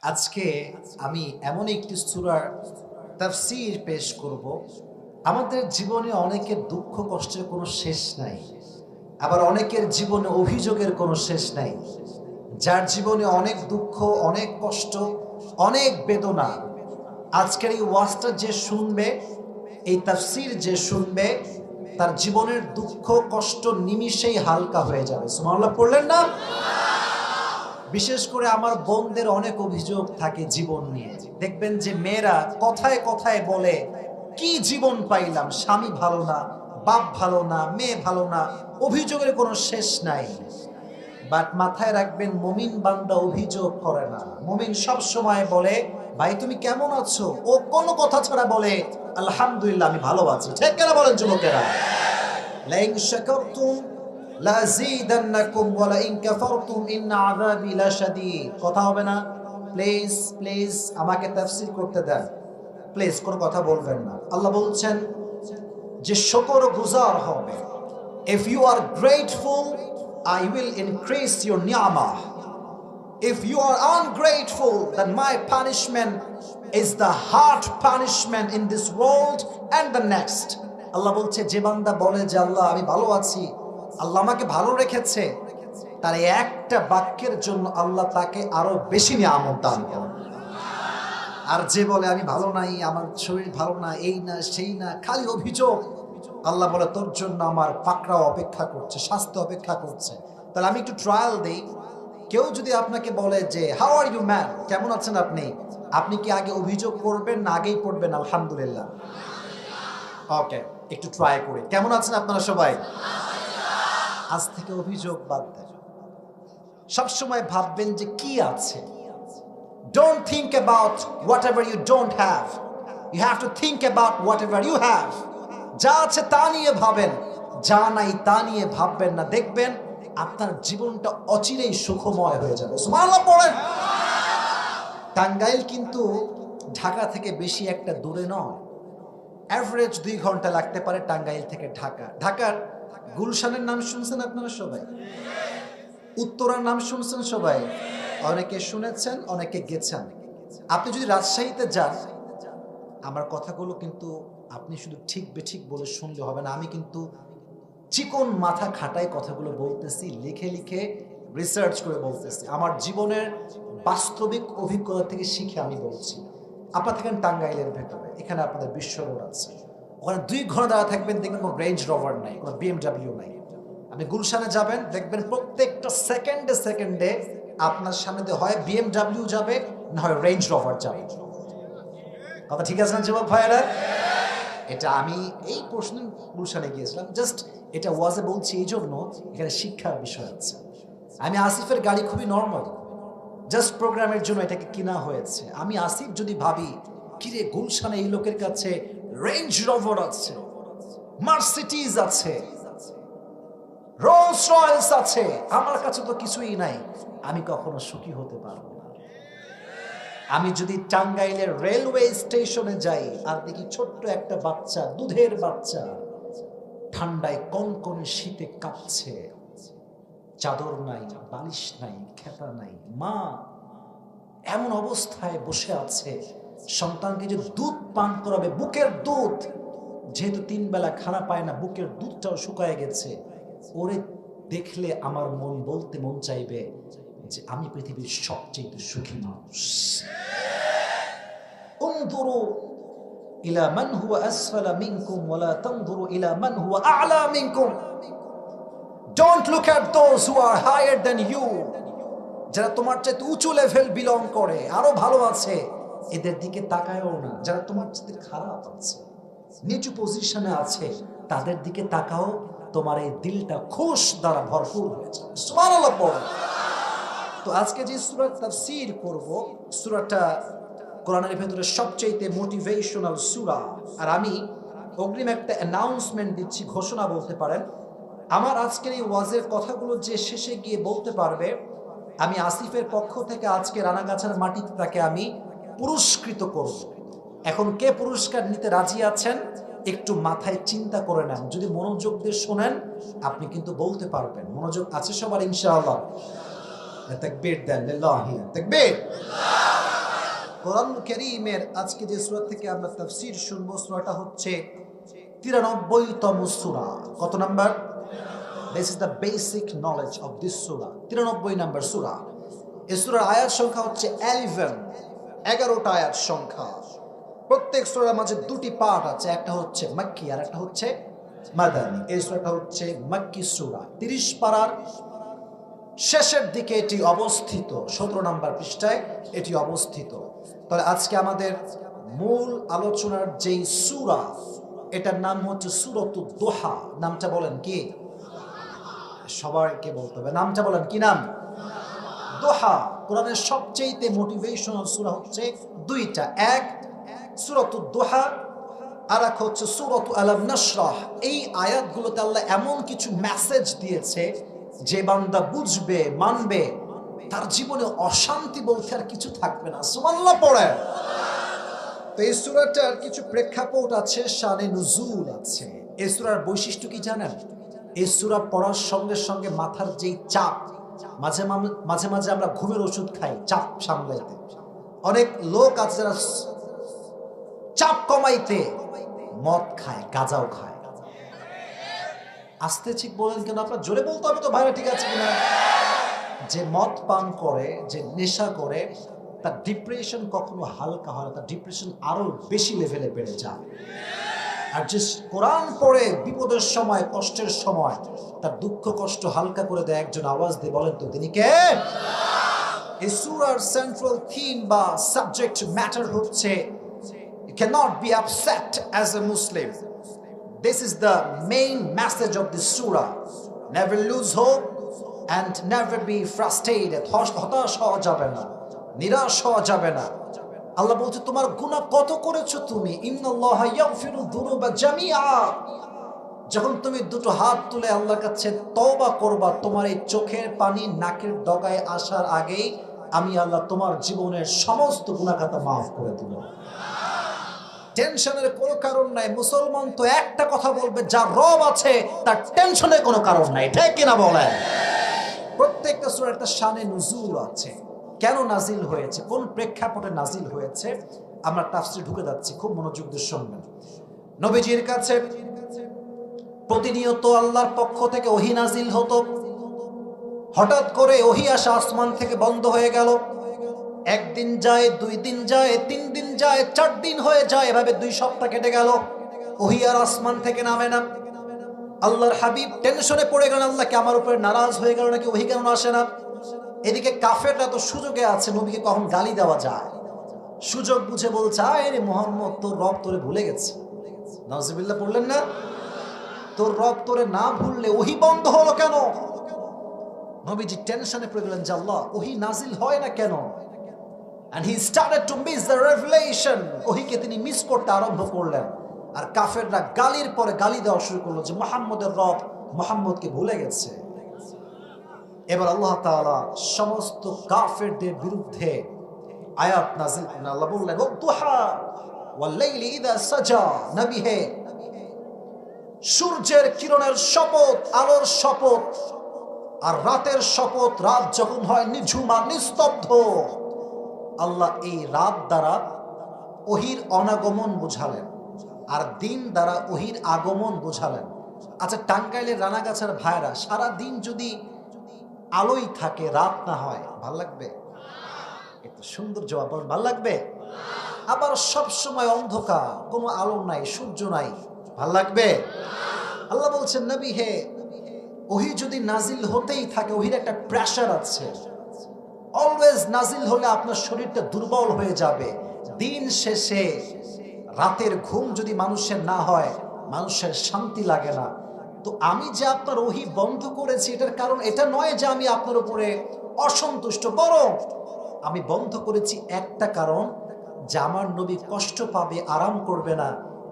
আজকে আমি এমন একটি সূরার তাফসীর পেশ করব। আমাদের জীবনে অনেকের দুঃখ কষ্টের কোনো শেষ নাই, আবার অনেকের জীবনে অভিযোগের কোনো শেষ নাই। যার জীবনে অনেক দুঃখ, অনেক কষ্ট, অনেক বেদনা, আজকের এই ওয়াজটা যে শুনবে, এই তাফসীর যে শুনবে, তার জীবনের দুঃখ কষ্ট নিমিষেই হালকা হয়ে যাবে। সুবহানাল্লাহ পড়লেন না? বিশেষ করে আমার বোনদের অনেক অভিযোগ থাকে জীবন নিয়ে। দেখবেন যে মেয়েরা কথায় কথায় বলে, কি জীবন পাইলাম, স্বামী ভালো না, বাপ ভালো না, মেয়ে ভালো না, অভিযোগের কোনো শেষ নাই। বাট মাথায় রাখবেন, মুমিন বান্দা অভিযোগ করে না। মুমিন সব সময় বলে, ভাই তুমি কেমন আছো? ও কোনো কথা ছাড়া বলে, আলহামদুলিল্লাহ আমি ভালো আছি। ঠিক কেন বলেন যুবকেরা? লাইন শাকারতুম লাযীদান্নাকুম ওয়া লাইন কাফারতুম ইন্না আযাবি লাশাদীদ। কথা হবে না? প্লিজ প্লিজ আমাকে তাফসীর করতে দেন। প্লিজ কোনো কথা বলবেন না। আল্লাহ বলছেন যে শুকরগুজার হবে। If you are grateful, I will increase your ni'mah. If you are ungrateful, then my punishment is the hard punishment in this world and the next. আল্লাহ বলছে, যে বান্দা বলে যে আল্লাহ আমি ভালো আছি, আল্লাহ আমাকে ভালো রেখেছে, তার একটা বাক্যের জন্য আল্লাহ তাকে আরো বেশি নিয়ামত দান করেন। আর যে বলে আমি ভালো নাই, আমার শরীর ভালো না, এই না সেই না, খালি অভিযোগ, আল্লাহ বলে তোর জন্য আমার পাকড়াও অপেক্ষা করছে, শাস্তি অপেক্ষা করছে। তাহলে আমি একটু ট্রায়াল দেই। কেউ যদি আপনাকে বলে যে হাউ আর ইউ ম্যান, কেমন আছেন আপনি, আপনি কি আগে অভিযোগ করবেন না আগেই পড়বেন আলহামদুলিল্লাহ? ওকে, একটু ট্রাই করি। কেমন আছেন আপনারা সবাই? আজ থেকে অভিযোগ বাদ দেন। সবসময় ভাববেন যে কি আছে। Don't think about whatever you don't have. You have to think about whatever you have. যা আছে তা নিয়ে ভাবেন, যা নাই তা নিয়ে ভাববেন না। দেখবেন আপনার জীবনটা অচিরেই সুখময় হয়ে যাবে। সুবহানাল্লাহ পড়েন। টাঙ্গাইল কিন্তু ঢাকা থেকে বেশি একটা দূরে নয়। অ্যাভারেজ 2 ঘন্টা লাগতে পারে টাঙ্গাইল থেকে ঢাকা। ঢাকার গুলশানের নাম শুনছেন আপনারা সবাই? উত্তরার নাম শুনছেন সবাই? অনেকে শুনেছেন, অনেকে গেছেন। আপনি যদি রাজশাহীতে যান, আমার কথাগুলো কিন্তু আপনি শুধু ঠিক বেঠিক বলে শুনলে হবে না। আমি কিন্তু চিকন মাথা খাটায় কথাগুলো বলতেছি, লিখে লিখে রিসার্চ করে বলতেছি। আমার জীবনের বাস্তবিক অভিজ্ঞতা থেকে শিখে আমি বলছি। আপনারা থাকেন টাঙ্গাইলের ভেতরে, এখানে আপনাদের বিশ্ব রোড আছে, ওখানে 2 ঘন্টা দাঁড়া থাকবেন, দেখবেন কোনো রেঞ্জ রোভার নাই, কোনো BMW নাই। আপনি গুলশানে যাবেন, দেখবেন প্রত্যেকটা সেকেন্ডে সেকেন্ডে আপনার সামনে দিয়ে হয় BMW যাবে, না হয় রেঞ্জ রোভার যাবে। কথা ঠিক আছে না যুবক ভাইয়েরা? এটা আমি এই প্রশ্ন গুলশানে গিয়েছিলাম, জাস্ট এটা ওয়াজে বলছি এই জন্য, এখানে শিক্ষার বিষয় আছে। আমি আসিফের গাড়ি খুবই নর্মাল, জাস্ট প্রোগ্রামের জন্য এটাকে কিনা হয়েছে। আমি আসিফ যদি ভাবি কিরে গুলশানে এই লোকের কাছে রেঞ্জ রোভার আছে, মার্সিডিজ আছে, রোলস রয়েস আছে, আমার কাছে তো কিছুই নাই, আমি কখনো সুখী হতে পারবো না। আমি যদি টাঙ্গাইলের রেলওয়ে স্টেশনে যাই আর দেখি ছোট্ট একটা বাচ্চা, দুধের বাচ্চা, ঠান্ডায় কনকনে শীতে কাঁপছে, চাদর নাই, বালিশ নাই, খেতা নাই, মা এমন অবস্থায় বসে আছে, সন্তানকে যে দুধ পান করাবে, বুকের দুধ, যেহেতু 3 বেলা খানা পায় না, বুকের দুধটাও শুকায় গেছে, ওরে দেখলে আমার মন চাইবে যে আমি পৃথিবীর সবচেয়ে সুখী মানুষ। উনজুরু ইলা মান হুয়া আসফালা মিনকুম ওয়া লা তানজুরু ইলা মান হুয়া আ'লা মিনকুম। Don't look at those who are higher than you. যারা তোমার চাইতে উঁচু লেভেল বিলং করে, আরো ভালো আছে, এদের দিকে তাকায়ও না। যারা তোমার চাইতে খারাপ আছে, নিচু পজিশনে আছে, তাদের দিকে তাকাও, তোমার এই দিলটা খুশ দ্বারা ভরপুর হয়ে যাবে। সুবহানাল্লাহ পড়ো। তো আজকে যে সূরা তাফসীর করব, সূরাটা কোরআনের ভেতরে সবচেয়ে মোটিভেশনাল সূরা। আর আমি অগ্রিম একটা অ্যানাউন্সমেন্ট দিচ্ছি, ঘোষণা বলতে পারেন। আমার আজকের এই ওয়াজের কথাগুলো যে শেষে গিয়ে বলতে পারবে, আমি আসিফের পক্ষ থেকে আজকে রানাগাছার মাটিতে তাকে আমি পুরস্কৃত করব। এখন কে পুরস্কার নিতে রাজি আছেন একটু মাথায় চিন্তা করে নেন। যদি মনোযোগ দিয়ে শোনেন আপনি কিন্তু বলতে পারবেন। মনোযোগ আছে সবার ইনশাআল্লাহ? তাকবীর দেন, লিল্লাহি তাকবীর। কোরআনুল কারীমের আজকে যে সূরা থেকে আমরা তাফসীর শুনবো, সূরাটা হচ্ছে 93তম সূরা। কত number? This is the basic knowledge of this surah. 93 number সূরা। এই সূরার আয়াত সংখ্যা হচ্ছে 11টা আয়াত সংখ্যা। প্রত্যেক সূরার মাঝে দুটি পার্ট আছে, একটা হচ্ছে মাক্কি আর একটা হচ্ছে মাদানী। এই সূরাটা হচ্ছে মাক্কি সূরা, 30 পারার শেষের দিকে এটি অবস্থিত, 17 নাম্বার পৃষ্ঠায় এটি অবস্থিত। তাহলে আজকে আমাদের মূল আলোচনার যেই সূরা, এটার নাম হচ্ছে সূরাতুদ দুহা। নামটা বলেন কি? সবাইকে বলতে হবে, নামটা বলেন কি নাম? দুহা। কোরআনের সবচেয়ে মোটিভেশনাল সূরা হচ্ছে দুইটা, এক সূরাতুদ দুহা আর এক হচ্ছে সূরাতু আলাম নাশরাহ। এই আয়াতগুলোতে আল্লাহ এমন কিছু মেসেজ দিয়েছে, যে বান্দা বুঝবে, মানবে, তার জীবনে অশান্তি বলতে আর কিছু থাকবে না। সুবহানাল্লাহ পড়ে। তো এই সূরাটার কিছু প্রেক্ষাপট আছে, শানে নুজুল আছে। এই সূরার বৈশিষ্ট্য কি জানেন? এই সূরা পড়ার সঙ্গে সঙ্গে মাথার যেই চাপ, মাঝে মাঝে আমরা ঘুমের ওষুধ খাই চাপ সামলাইতে। অনেক লোক আছে যারা চাপ কমাইতে মদ খায়, গাঁজাও খায়। আস্তে ঠিক বলেন কেন? আপনার জোরে বলতে হবে তো ভাইরা, ঠিক আছে কিনা? যে মদ পান করে, যে নেশা করে, তার ডিপ্রেশন কখনো হালকা হয় না, তার ডিপ্রেশন আরো বেশি লেভেলে বেড়ে যায়। আর যে কোরআন পড়ে বিপদের সময়, কষ্টের সময় তার দুঃখ কষ্ট হালকা করে দেয়, একজন আওয়াজ দিয়ে বলেন তো তিনি কে? এই সূরার সেন্ট্রাল থিম বা সাবজেক্ট ম্যাটার হচ্ছে you cannot be upset as a Muslim. This is the main message of this surah. Never lose hope and never be frustrated. হতাশ হওয়া যাবে না, নিরাশ হওয়া যাবে না। আল্লাহ বলছে তোমার গুনাহ কত করেছো তুমি, ইন্নাল্লাহা ইয়াগফিরু যুনুবা জামিআ। যখন তুমি দুটো হাত তুলে আল্লাহর কাছে তওবা করবা, তোমার এই চোখের পানি নাকের ডগায় আসার আগেই আমি আল্লাহ তোমার জীবনের সমস্ত গুনাহ খাতা মাফ করে দেব। টেনশনের কোনো কারণ নাই। মুসলমান তো একটা কথা বলবে, যার রব আছে তার টেনশনের কোনো কারণ নাই, ঠিক কিনা বলেন? প্রত্যেকটা সূরার একটা শানে নুজুল আছে। কেন নাজিল হয়েছে, কোন প্রেক্ষাপটে নাজিল হয়েছে, আমরা তাফসীরে ঢুকে যাচ্ছি, খুব মনোযোগ দিয়ে শুনবেন। নবীজির কাছে প্রতিনিয়ত আল্লাহর পক্ষ থেকে ওহী নাজিল হতো। হঠাৎ করে ওহী আসা আসমান থেকে বন্ধ হয়ে গেল। একদিন যায়, 2 দিন যায়, 3 দিন যায়, 4 দিন হয়ে যায়, এভাবে 2 সপ্তাহ কেটে গেল, ওহী আর আসমান থেকে নামে না। আল্লাহর হাবিব টেনশনে পড়ে গেলেন, আল্লাহ কি আমার উপরে নারাজ হয়ে গেল নাকি, ওহী কেন আসে না? এদিকে কাফেররা তো সুযোগে আছে, নবীকে কখন গালি দেওয়া যায়, সুযোগ বুঝে বলছে, আরে মুহাম্মদ তোর রব তোরে ভুলে গেছে। নাউজুবিল্লাহ পড়লেন না? তোর রব তোরে না ভুললে ওহী বন্ধ হলো কেন? নবীজি টেনশনে পড়ে গেলেন যে আল্লাহ ওহী নাজিল হয় না কেন? And he started to miss the revelation. ওহীকে তিনি মিস করতে আরম্ভ করলেন। আর কাফেররা গালির পরে গালি দেওয়া শুরু করলো যে মুহাম্মদের রব মুহাম্মদকে ভুলে গেছে। এবার আল্লাহ তাআলা সমস্ত কাফেরদের বিরুদ্ধে আয়াত নাযিল করলেন। আল্লাহ বললেন ওয়াদুহা ওয়াল লাইলি ইযা সাজা। নবী হে, সূর্যের কিরণের শপথ, আলোর শপথ, আর রাতের শপথ। রাত যখন হয় নিঝুম আর নিস্তব্ধ, আল্লাহ এই রাত দ্বারা ওহীর অনাগমন বুঝালেন, আর দিন দ্বারা ওহীর আগমন বুঝালেন। আচ্ছা, টাঙ্গাইলের রানাগাছার ভাইরা সারা দিন যদি আলোই থাকে, রাত না হয়, ভাল লাগবে? একটু সুন্দর জবাব বলেন, ভাল লাগবে? আবার সব সময় অন্ধকার, কোনো আলো নাই, সূর্য নাই, ভাল লাগবে? আল্লাহ বলছেন নবী হে, ওহী যদি নাজিল হতেই থাকে, ওহীর একটা প্রেশার আছে। অলওয়েজ নাজিল হলে আপনার শরীরটা দুর্বল হয়ে যাবে। দিন শেষে রাতের ঘুম যদি মানুষের না হয়, মানুষের শান্তি লাগে না। তো আমি যে আপনার ওহী বন্ধ করেছি, এটার কারণ এটা নয় যে আমি আপনার উপরে অসন্তুষ্ট, বরং আমি বন্ধ করেছি একটা কারণ, যে আমার নবী কষ্ট পাবে, আরাম করবে না,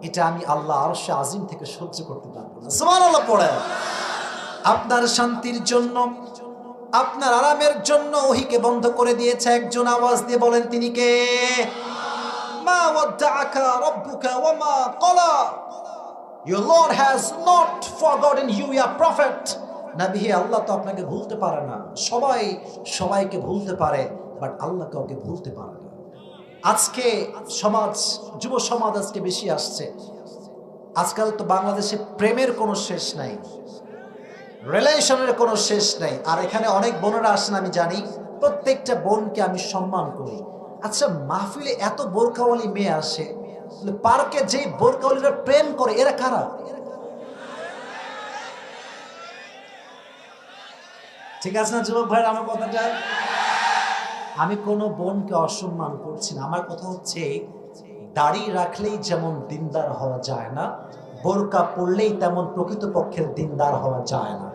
এটা আমি আল্লাহ আরশে আজিম থেকে সহ্য করতে পারবো না। সুবহানাল্লাহ পড়ে। আপনার শান্তির জন্য, আপনার আরামের জন্য ওহীকে বন্ধ করে দিয়েছে। একজন আওয়াজ দিয়ে বলেন তিনি কে? মা ওয়াদ্দাআকা রাব্বুকা ওয়া মা ক্বালা। Your Lord has not forgotten you, ya prophet. নবী হে, আল্লাহ তো আপনাকে ভুলতে পারে না। সবাই সবাইকে ভুলতে পারে, বাট আল্লাহ কাউকে ভুলতে পারে না। আজকে সমাজ, যুব সমাজ আজকে বেশি আসছে। আজকাল তো বাংলাদেশে প্রেমের কোনো শেষ নাই, রিলেশনের কোনো শেষ নাই। আর এখানে অনেক বোনেরা আসেন, আমি জানি প্রত্যেকটা বোনকে আমি সম্মান করি। আচ্ছা, মাহফিলে এত বোরকাওয়ালি মেয়ে আসে, পার্কে যেই বোরকাওয়ালিরা প্রেম করে এরা কারা? ঠিক আছে না যুবক ভাই? আমার কথাটা, আমি কোনো বোনকে অসম্মান করছি না। আমার কথা হচ্ছে, দাড়ি রাখলেই যেমন দিনদার হওয়া যায় না, বোরকা পরলেই তেমন প্রকৃতপক্ষের দিনদার হওয়া যায় না।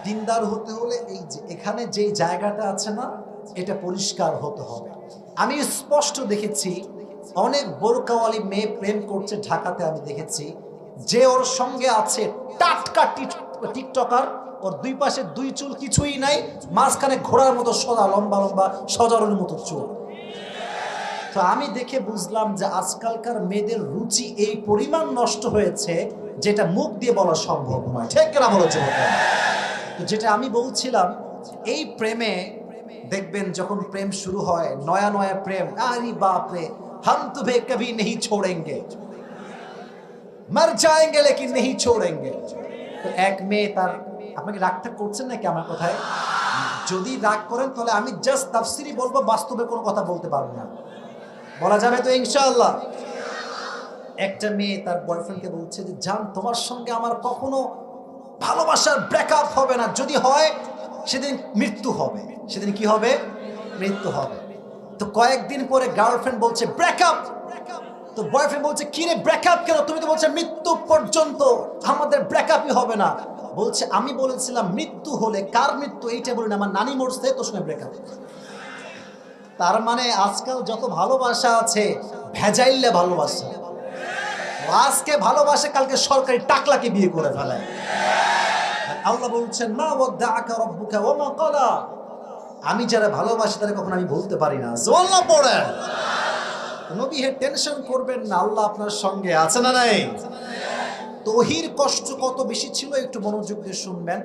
দিনদার হতে হলে এই যে এখানে যে জায়গাটা আছে না, এটা পরিষ্কার হতে হবে। আমি স্পষ্ট দেখেছি অনেক বোরকাওয়ালি মেয়ে প্রেম করছে ঢাকাতে। আমি দেখেছি যে ওর সঙ্গে আছে টাটকা টিকটকার, ওর দুই পাশে দুই চুল কিছুই নাই, মাঝখানে ঘোড়ার মতো সদা লম্বা লম্বা সজারুর মতো চুল। তো আমি দেখে বুঝলাম যে আজকালকার মেয়েদের রুচি এই পরিমাণ নষ্ট হয়েছে যেটা মুখ দিয়ে বলা সম্ভব নয়। ঠিক কিনা বলেছে? তো যেটা আমি বলছিলাম, এই প্রেমে দেখবেন যখন প্রেম শুরু হয়, নয়া নয়া প্রেম, আরে বাপ রে, हम तुम्हें कभी नहीं छोड़ेंगे, मर जाएंगे लेकिन नहीं छोड़ेंगे। তো এক মেয়ে তার, আপনাকে রাগটা করছেন নাকি আমার কথায়? যদি রাগ করেন তাহলে আমি জাস্ট তাফসিরি বলবো, বাস্তবে কোনো কথা বলতে পারবো না। বলা যাবে তো ইনশাআল্লাহ? একটা মেয়ে তার বয়ফ্রেন্ডকে বলছে যে, জান তোমার সঙ্গে আমার কখনো ভালোবাসার ব্রেকআপ হবে না, যদি হয় সেদিন মৃত্যু হবে। সেদিন কি হবে? মৃত্যু হবে। তো কয়েকদিন পরে গার্লফ্রেন্ড বলছে ব্রেকআপ। তো বয়ফ্রেন্ড বলছে, কি রে ব্রেকআপ কেন? তুমি তো বলছো মৃত্যু পর্যন্ত আমাদের ব্রেকআপই হবে না। বলছে, আমি বলেছিলাম মৃত্যু হলে, কার মৃত্যু এইটা বলি না, আমার নানি মরছে তোর সঙ্গে ব্রেকআপ। তার মানে আজকাল যত ভালোবাসা আছে ভেজাইলে ভালোবাসা, আজকে ভালোবাসে কালকে সরকারি টাকলাকে বিয়ে করে ফেলায়। আল্লাহ বলছেন, মা ওয়াদ্দাআকা রাব্বুকা ওয়া মা ক্বালা, আমি যারা ভালোবাসি তারা কখনো আমি ভুলতে পারি না। সুবহানাল্লাহ পড়েন। নবী হে টেনশন করবেন না, আল্লাহ আপনার সঙ্গে আছে না নাই? তো ওহীর কষ্ট কত বেশি ছিল একটু মনোযোগ দিয়ে শুনবেন।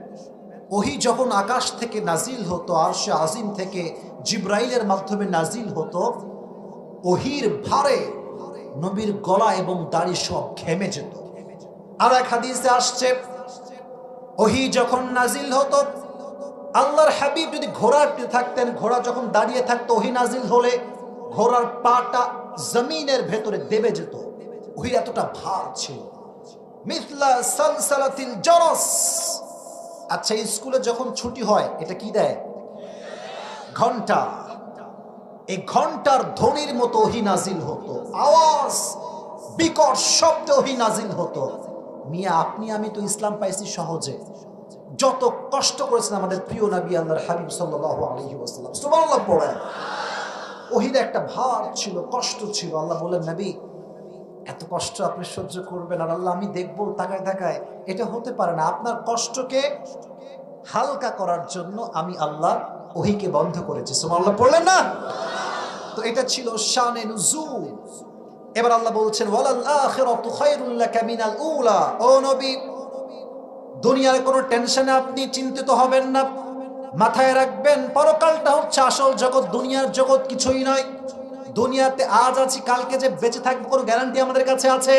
ওহী যখন আকাশ থেকে নাজিল হতো, আরশে আজিম থেকে জিবরাইলের মাধ্যমে নাজিল হতো, ওহীর ভারে নবীর গলা এবং দাড়ি সব ঘেমে যেত। আর এক হাদিসে আসছে, ওহী যখন নাজিল হতো, আল্লাহর হাবিব যদি ঘোড়াতে থাকতেন, ঘোড়া যখন দাঁড়িয়ে থাকতো, ওহী নাজিল হলে ঘোড়ার পাটা জমিনের ভেতরে দেবে যেত। ওহীর এতটা ভার ছিল। মিথলা সালসালাতিল জারাস। আচ্ছা, স্কুলে যখন ছুটি হয় এটা কি দেয়? ঘন্টা। এই ঘন্টার ধ্বনির মতো ওহী নাজিল হতো, আওয়াজ বিকট শব্দে ওহী নাজিল হতো। মিয়া আপনি আমি তো ইসলাম পাইছি সহজে, যত কষ্ট করেছেন আমাদের প্রিয় নবী আল্লাহর হাবিব সাল্লাল্লাহু আলাইহি ওয়াসাল্লাম, সুবহানাল্লাহ পড়েন। ওহীর একটা ভার ছিল, কষ্ট ছিল। আল্লাহ বলেন, নবী এত কষ্ট আপনি সহ্য করবেন আর আল্লাহ আমি দেখবো তাকায় তাকায়, এটা হতে পারে না। আপনার কষ্টকে হালকা করার জন্য আমি আল্লাহ ওহীকে বন্ধ করেছি। সুবহানাল্লাহ পড়লেন না? তো এটা ছিল শানে নুজুল। এবার আল্লাহ বলছেন, ওয়ালাল আখিরাতু খায়রুল লাকা মিনাল উলা। ও নবী, দুনিয়ার কোনো টেনশনে আপনি চিন্তিত হবেন না। মাথায় রাখবেন, পরকালটা হচ্ছে আসল জগৎ, দুনিয়ার জগৎ কিছুই নয়। দুনিয়াতে আজ আছি, কালকে যে বেঁচে থাকবো কোনো গ্যারান্টি আমাদের কাছে আছে?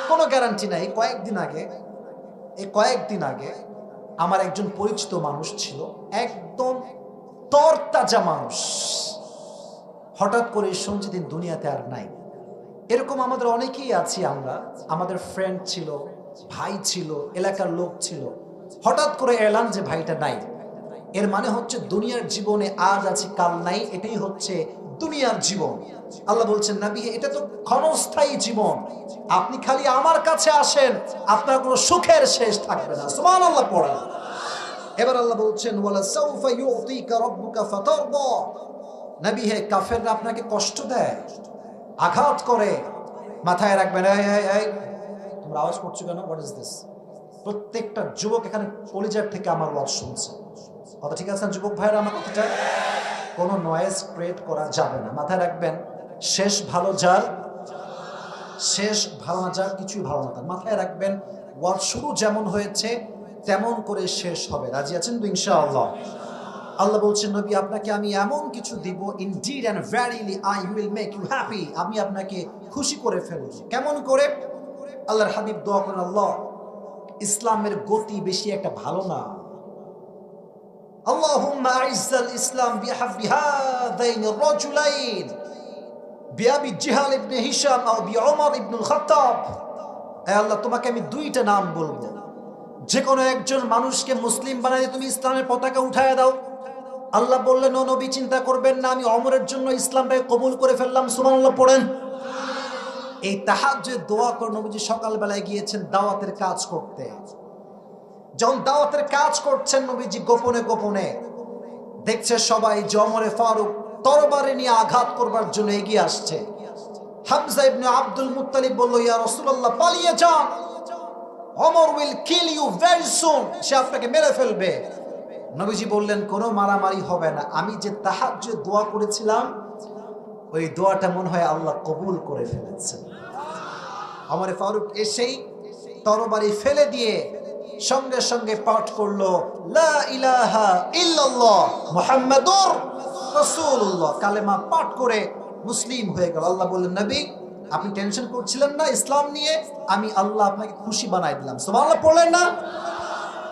কোনো গ্যারান্টি নাই। কয়েকদিন আগে আমার একজন পরিচিত মানুষ ছিল, একদম তরতাজা মানুষ। হঠাৎ করে শুনছি তিনি দুনিয়াতে আর নাই। এরকম আমাদের অনেকেই আছি আমরা, আমাদের ফ্রেন্ড ছিল, ভাই ছিল, এলাকার লোক ছিল, হঠাৎ করে এলাম যে ভাইটা নাই। এর মানে হচ্ছে দুনিয়ার জীবনে আজ আছি কাল নাই, এটাই হচ্ছে দুনিয়ার জীবন। আল্লাহ বলছেন, নবী এটা তো ক্ষণস্থায়ী জীবন, আপনি খালি আমার কাছে আসেন, আপনার কোনো সুখের শেষ থাকবে না। সুবহানাল্লাহ পড়েন। এবার আল্লাহ বলছেন, ওয়ালা সাউফা ইউতিকা রাব্বুকা ফাতারদা। নবী হে, কাফেররা আপনাকে কষ্ট দেয়, আঘাত করে, মাথায় রাখবেন। এই তোমরা আওয়াজ করছো কেন? What is this? প্রত্যেকটা যুবক এখানে কলিজার থেকে আমার ওয়াজ শুনছে, কথা ঠিক আছে যুবক ভাইরা? আমার কথাটা কোনো নয়েজ ক্রিয়েট করা যাবে না, মাথায় রাখবেন। শেষ ভালো যার, শেষ ভালো না যার, কিছুই ভালো না তার। মাথায় রাখবেন, ওয়াজ শুরু যেমন হয়েছে তেমন করে শেষ হবে। রাজি আছেন তো ইনশাআল্লাহ? আল্লাহ বলছেন নবী আপনাকে আমি এমন কিছু দিব, indeed and verily I will make you happy, আমি আপনাকে খুশি করে ফেলব। কেমন করে? আল্লাহর হাবিব দোয়া করেন, আল্লাহ ইসলামের গতি বেশি একটা ভালো না, আল্লাহুম্মা আইজ্জাল ইসলাম বিহাব্বি হাযাইনি রাজুলাইন বিআবি জিহাল ইবনে হিশাম আও বিউমর ইবনুল খাত্তাব। হে আল্লাহ তোমাকে আমি দুইটা নাম বলবো, যে কোনো একজন মানুষকে মুসলিম বানাই তুমি ইসলামের পতাকা উঠায় দাও। আল্লাহ বললেন, ও নবী চিন্তা করবেন না, আমি ওমরের জন্য ইসলামটাকে কবুল করে ফেললাম। সুবহানাল্লাহ পড়েন। এই তাহাজ্জুদ দোয়া করে নবীজি সকালবেলায় গিয়েছেন দাওয়াতের কাজ করতে। যখন দাওয়াতের কাজ করছেন নবীজি গোপনে গোপনে দেখছে সবাই যে ওমরে ফারুক তরবারি নিয়ে আঘাত করবার জন্য এগিয়ে আসছে। হামজা ইবনে আব্দুল মুত্তালিব বলল, ইয়া রাসূলুল্লাহ পালিয়ে যান, Omar will kill you very soon, সে আপনাকে মেরে ফেলবে। নবীজি বললেন, কোনো মারামারি হবে না, আমি যে তাহাজ্জুদ দোয়া করেছিলাম ওই দোয়াটা মনে হয় আল্লাহ কবুল করে ফেলেছেন। ওমরে ফারুক এসেই তরবারি ফেলে দিয়ে সঙ্গে সঙ্গে পাঠ করলো, লা ইলাহা ইল্লাল্লাহ মুহাম্মাদুর রাসূলুল্লাহ, কালেমা পাঠ করে মুসলিম হয়ে গেল। আল্লাহ বললেন, নবী আপনি টেনশন করছিলেন না ইসলাম নিয়ে, আমি আল্লাহ আপনাকে খুশি বানাই দিলাম। সুবহানাল্লাহ পড়লেন না?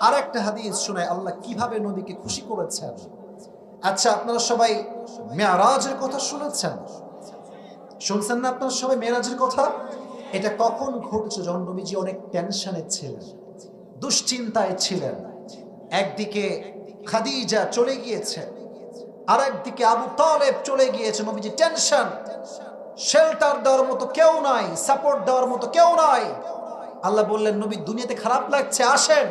আর একটা হাদিস শোনায় আল্লাহ কিভাবে নবীকে খুশি করেছেন। আচ্ছা আপনারা সবাই মেরাজের কথা শুনেছেন? শুনছেন না আপনারা সবাই মেরাজের কথা? এটা কখন ঘটছে? যখন নবীজি অনেক টেনশনে ছিলেন, দুশ্চিন্তায় ছিলেন। একদিকে খাদিজা চলে গিয়েছে, আর একদিকে আবু তালেব চলে গিয়েছে। নবীজি টেনশন, শেল্টার দেওয়ার মতো কেউ নাই, সাপোর্ট দেওয়ার মতো কেউ নাই। আল্লাহ বললেন, নবী দুনিয়াতে খারাপ লাগছে, আসেন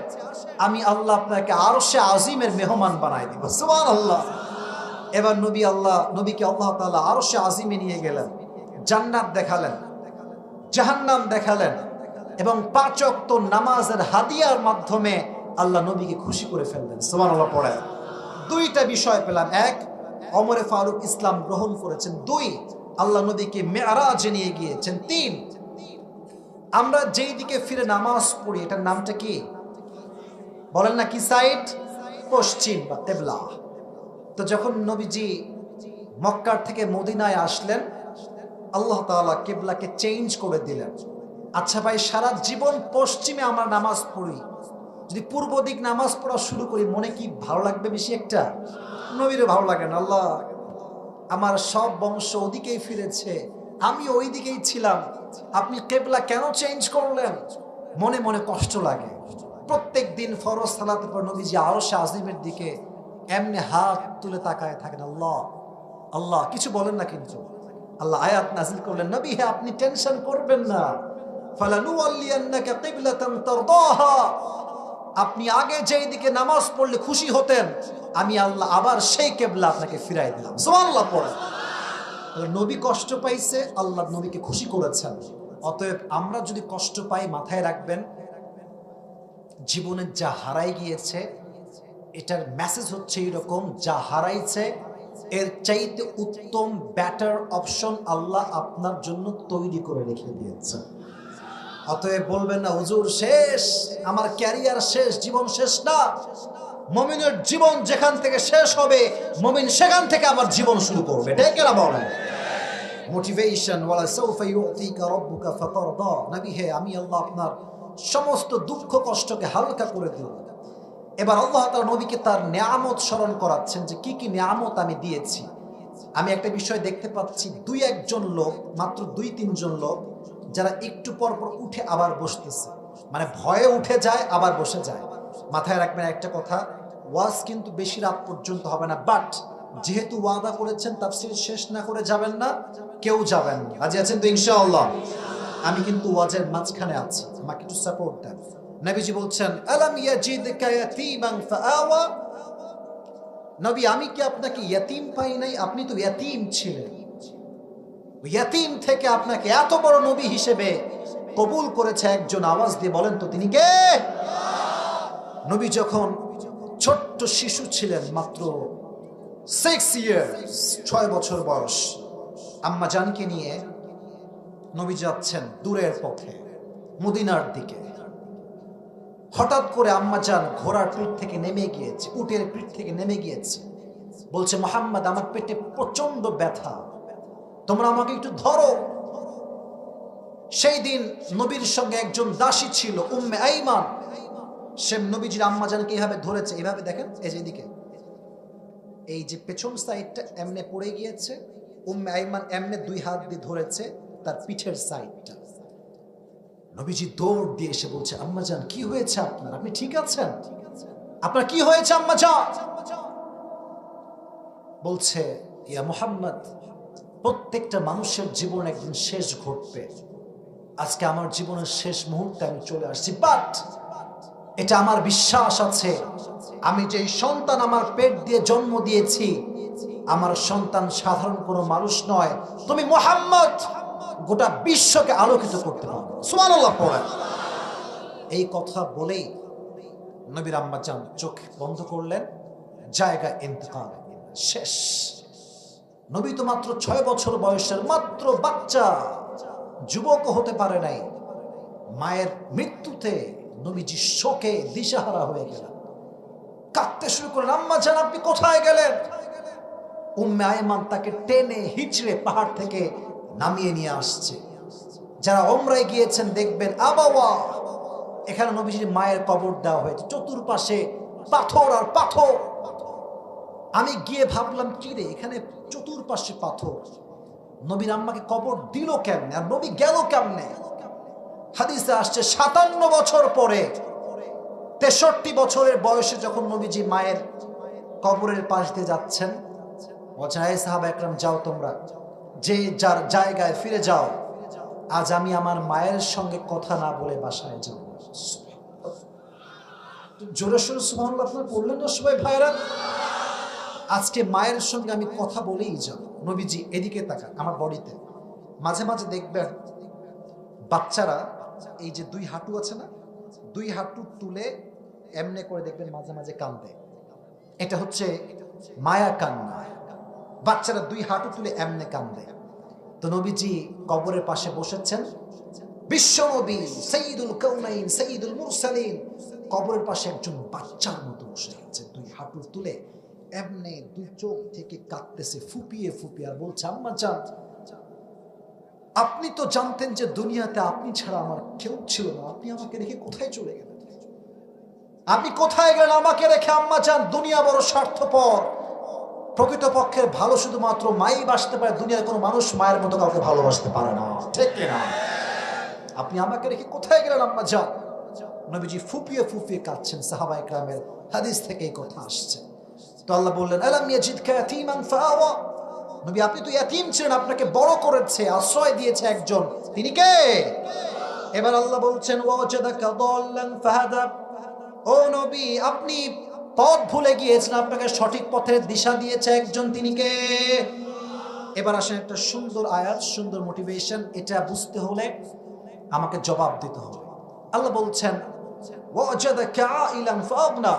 আমি আল্লাহ আপনাকে আরশে আজিমের মেহমান বানাই দিব। সুবহানাল্লাহ। এবার নবীকে আল্লাহ তাআলা আরশে আজিমে নিয়ে গেলেন, জান্নাত দেখালেন, জাহান্নাম দেখালেন, এবং 5 ওয়াক্ত নামাজের হাদিয়ার মাধ্যমে আল্লাহ নবীকে খুশি করে ফেললেন। সুবহানাল্লাহ পড়ে। দুইটা বিষয় পেলাম, এক ওমরে ফারুক ইসলাম গ্রহণ করেছেন, 2 আল্লাহ নবীকে মেরাজে নিয়ে গিয়েছেন, 3 আমরা যেই দিকে ফিরে নামাজ পড়ি এটার নামটা কি বলেন না? কি সাইড? পশ্চিম বা কিবলা। তো যখন নবীজি মক্কার থেকে মদিনায় আসলেন, আল্লাহ তাআলা কিবলাকে চেঞ্জ করে দিলেন। আচ্ছা ভাই, সারা জীবন পশ্চিমে আমরা নামাজ পড়ি, যদি পূর্ব দিক নামাজ পড়া শুরু করি মনে কি ভালো লাগবে বেশি? একটা নবীরও ভালো লাগে না। আল্লাহ আমার সব বংশ ওদিকেই ফিরেছে, আমি ওই দিকেই ছিলাম, আপনি কিবলা কেন চেঞ্জ করলেন? মনে মনে কষ্ট লাগে। প্রত্যেক দিন ফরজ সালাতের পর নবীজি আরশে আজিমের দিকে এমনি হাত তুলে তাকায় থাকেন। আল্লাহ আল্লাহ কিছু বলেন না, কিন্তু আল্লাহ আয়াত নাজিল করলেন, নবী হে আপনি টেনশন করবেন না, ফালানুওয়াল্লিয়ান্নাকা কিবলাতান তারদাহা, আপনি আগে যেই দিকে নামাজ পড়লে খুশি হতেন আমি আল্লাহ আবার সেই কিবলা আপনাকে ফিরাই দিলাম। সুবহানাল্লাহ পড়ে। নবী কষ্ট পাইছে, আল্লাহ নবীকে খুশি করেছেন। অতএব আমরা যদি কষ্ট পাই মাথায় রাখবেন, জীবনে যা হারাই গিয়েছে এটার মেসেজ হচ্ছে এরকম, যা হারাইছে এর চাইতে উত্তম বেটার অপশন আল্লাহ আপনার জন্য তৈরি করে রেখে দিয়েছে। অতএব বলবেন না হুজুর শেষ, আমার ক্যারিয়ার শেষ, জীবন শেষ না। মুমিনের জীবন যেখান থেকে শেষ হবে মুমিন সেখান থেকে আবার জীবন শুরু করবে। ঠিক না বলেন? মোটিভেশন, ওয়ালা সাউফা ইউতিকা রাব্বুকা ফাতারদা, নবী হে আমি আল্লাহ আপনার সমস্ত দুঃখ কষ্টকে হালকা করে দেব। এবার আল্লাহ তাআলা নবীকে তার নিয়ামত স্মরণ করাচ্ছেন যে কি কি নিয়ামত আমি দিয়েছি। আমি একটা বিষয় দেখতে পাচ্ছি, 2-1 লোক, মাত্র 2-3 জন লোক যারা একটু পর পর উঠে আবার বসতেছে, মানে ভয়ে উঠে যায় আবার বসে যায়। মাথায় রাখবেন একটা কথা, ওয়াজ কিন্তু বেশি রাত পর্যন্ত হবে না, বাট যেহেতু ওয়াদা করেছেন তাফসীর শেষ না করে যাবেন না, কেউ যাবেন না। রাজি আছেন তো ইনশাআল্লাহ? আমি কিন্তু ওয়াজের মাঝখানে আছি, আমাকে একটু সাপোর্ট দেন। নবীজি বলছেন, আলাম ইয়াজিদকা ইয়াতীমান ফাআওয়া, নবী আমি কি আপনাকে ইয়াতীম পাই নাই? আপনি তো ইয়াতীম ছিলেন, ইয়াতীম থেকে আপনাকে এত বড় নবী হিসেবে কবুল করেছে একজন। আওয়াজ দিয়ে বলেন তো তিনি কে? নবী যখন ছোট্ট শিশু ছিলেন, মাত্র 6 ইয়ার্স, 6 বছর বয়স, আম্মা জানকে নিয়ে নবী যাচ্ছেন দূরের পথে মদিনার দিকে। হঠাৎ করে আম্মা জান ঘোড়ার পিঠ থেকে নেমে গিয়েছে, উটের পিঠ থেকে নেমে গিয়েছে, বলছে, মুহাম্মদ আমার পেটে প্রচন্ড ব্যথা, তোমরা আমাকে একটু ধরো। সেই দিন নবীর সঙ্গে একজন দাসী ছিল, উম্মে আইমান। সে নবীজির আম্মাজানকে এইভাবে ধরেছে, এইভাবে দেখেন, এই যে এদিকে, এই যে পেছন সাইডটা এমনে পড়ে গিয়েছে, উম্মে আইমান এমনে দুই হাত দিয়ে ধরেছে তার পিঠের সাইডটা। নবীজি দৌড় দিয়ে এসে বলছে, আম্মাজান কি হয়েছে আপনার, আপনি ঠিক আছেন? আপনার কি হয়েছে আম্মাজান? বলছে, ইয়া মুহাম্মদ, প্রত্যেকটা মানুষের জীবন একদিন শেষ ঘটবে। আজকে আমার জীবনের শেষ মুহূর্তে আমি চলে আসছি, বাট এটা আমার বিশ্বাস আছে, আমি যে সন্তান আমার পেট দিয়ে জন্ম দিয়েছি, আমার সন্তান সাধারণ কোনো মানুষ নয়, তুমি মুহাম্মদ গোটা বিশ্বকে আলোকিত করতে পারবে। সুবহানাল্লাহ পড়েন। এই কথা বলেই নবীর আম্মাজান চোখ বন্ধ করলেন, জায়গা ইন্তেকাল, শেষ। নবী তো মাত্র 6 বছর বয়সের মাত্র বাচ্চা, যুবক হতে পারে নাই। মায়ের মৃত্যুতে নবীজি শোকে দিশাহারা হয়ে গেলেন, কাঁদতে শুরু করলেন, আম্মাজান আপনি কোথায় গেলেন? উম্মে আইমান তাকে টেনে হিচড়ে পাহাড় থেকে নামিয়ে নিয়ে আসছে। যারা ওমরায় গিয়েছেন দেখবেন, আবাওয়া, এখানে নবীজির মায়ের কবর দেওয়া হয়েছে, চতুর্পাশে পাথর আর পাথর। আমি গিয়ে ভাবলাম, কি রে, এখানে চতুর্পাশে পাথর, নবীর আম্মাকে কবর দিল কেমনে, আর নবী গেল কেমনে? হাদিসে আসছে 57 বছর পরে, 63 বছরের বয়সে যখন নবীজি মায়ের কবরের পাশ দিয়ে যাচ্ছেন, বলছেন, এই সাহাবা একরাম, যাও তোমরা যে যার জায়গায় ফিরে যাও, আজ আমি আমার মায়ের সঙ্গে কথা না বলে বাসায় যাব। জোরে সোরে সুবহানাল্লাহ আপনারা বললেন না সবাই ভাইরা? আজকে মায়ের সঙ্গে আমি কথা বলেই যাব। নবীজি এদিকে তাকান, আমার বডিতে মাঝে মাঝে দেখবেন বাচ্চারা এই যে দুই হাঁটু আছে না, দুই হাঁটু তুলে এমনে করে দেখবেন মাঝে মাঝে কান্দে, এটা হচ্ছে মায়া কান্না। বাচ্চারা দুই হাঁটু তুলে এমনে কান্দে। তো নবীজি কবরের পাশে বসেছেন, বিশ্বনবী সাইয়্যিদুল কাউনাইন সাইয়্যিদুল মুরসালিন কবরের পাশে একজন বাচ্চার মতো বসে আছে, দুই হাঁটু তুলে এমনে দুই চোখ থেকে কাঁদতেছে ফুপিয়ে ফুপিয়ে, আর বলছে, আম্মাজান আপনি তো জানতেন যে দুনিয়াতে আপনি ছাড়া আমার কেউ ছিল না, আপনি আমাকে রেখে কোথায় চলে গেলেন? আপনি কোথায় গেলেন আমাকে রেখে? আম্মাজান, দুনিয়া বড় স্বার্থপর, প্রকৃতপক্ষের ভালো শুধুমাত্র মাই বাসতে পারে, দুনিয়ার কোনো মানুষ মায়ের মতো কাউকে ভালোবাসতে পারে না, ঠিক কিনা? আপনি আমাকে রেখে কোথায় গেলেন আম্মাজান? নবীজি ফুপিয়ে ফুপিয়ে কাঁদছেন। সাহাবায়ে কেরামের হাদিস থেকে এই কথা আসছে। তো আল্লাহ বললেন, আলাম ইয়াজিদকা ইয়াতীমান ফাআওয়া, নবী আপনি তো ইয়াতীম ছিলেন, আপনাকে বড় করেছে, আশ্রয় দিয়েছে একজন, তিনি কে? এবার আল্লাহ বলছেন, ওয়াজাদাকা দাল্লান ফাহাদা, ও নবী আপনি পথ ভুলে গিয়েছেন, আপনাকে সঠিক পথের দিশা দিয়েছে একজন, তিনি কে? এবার আসেন একটা সুন্দর আয়াত, সুন্দর মোটিভেশন, এটা বুঝতে হলে আমাকে জবাব দিতে হবে। আল্লাহ বলছেন, ওয়াজাদাকা আইলান ফাআগনা,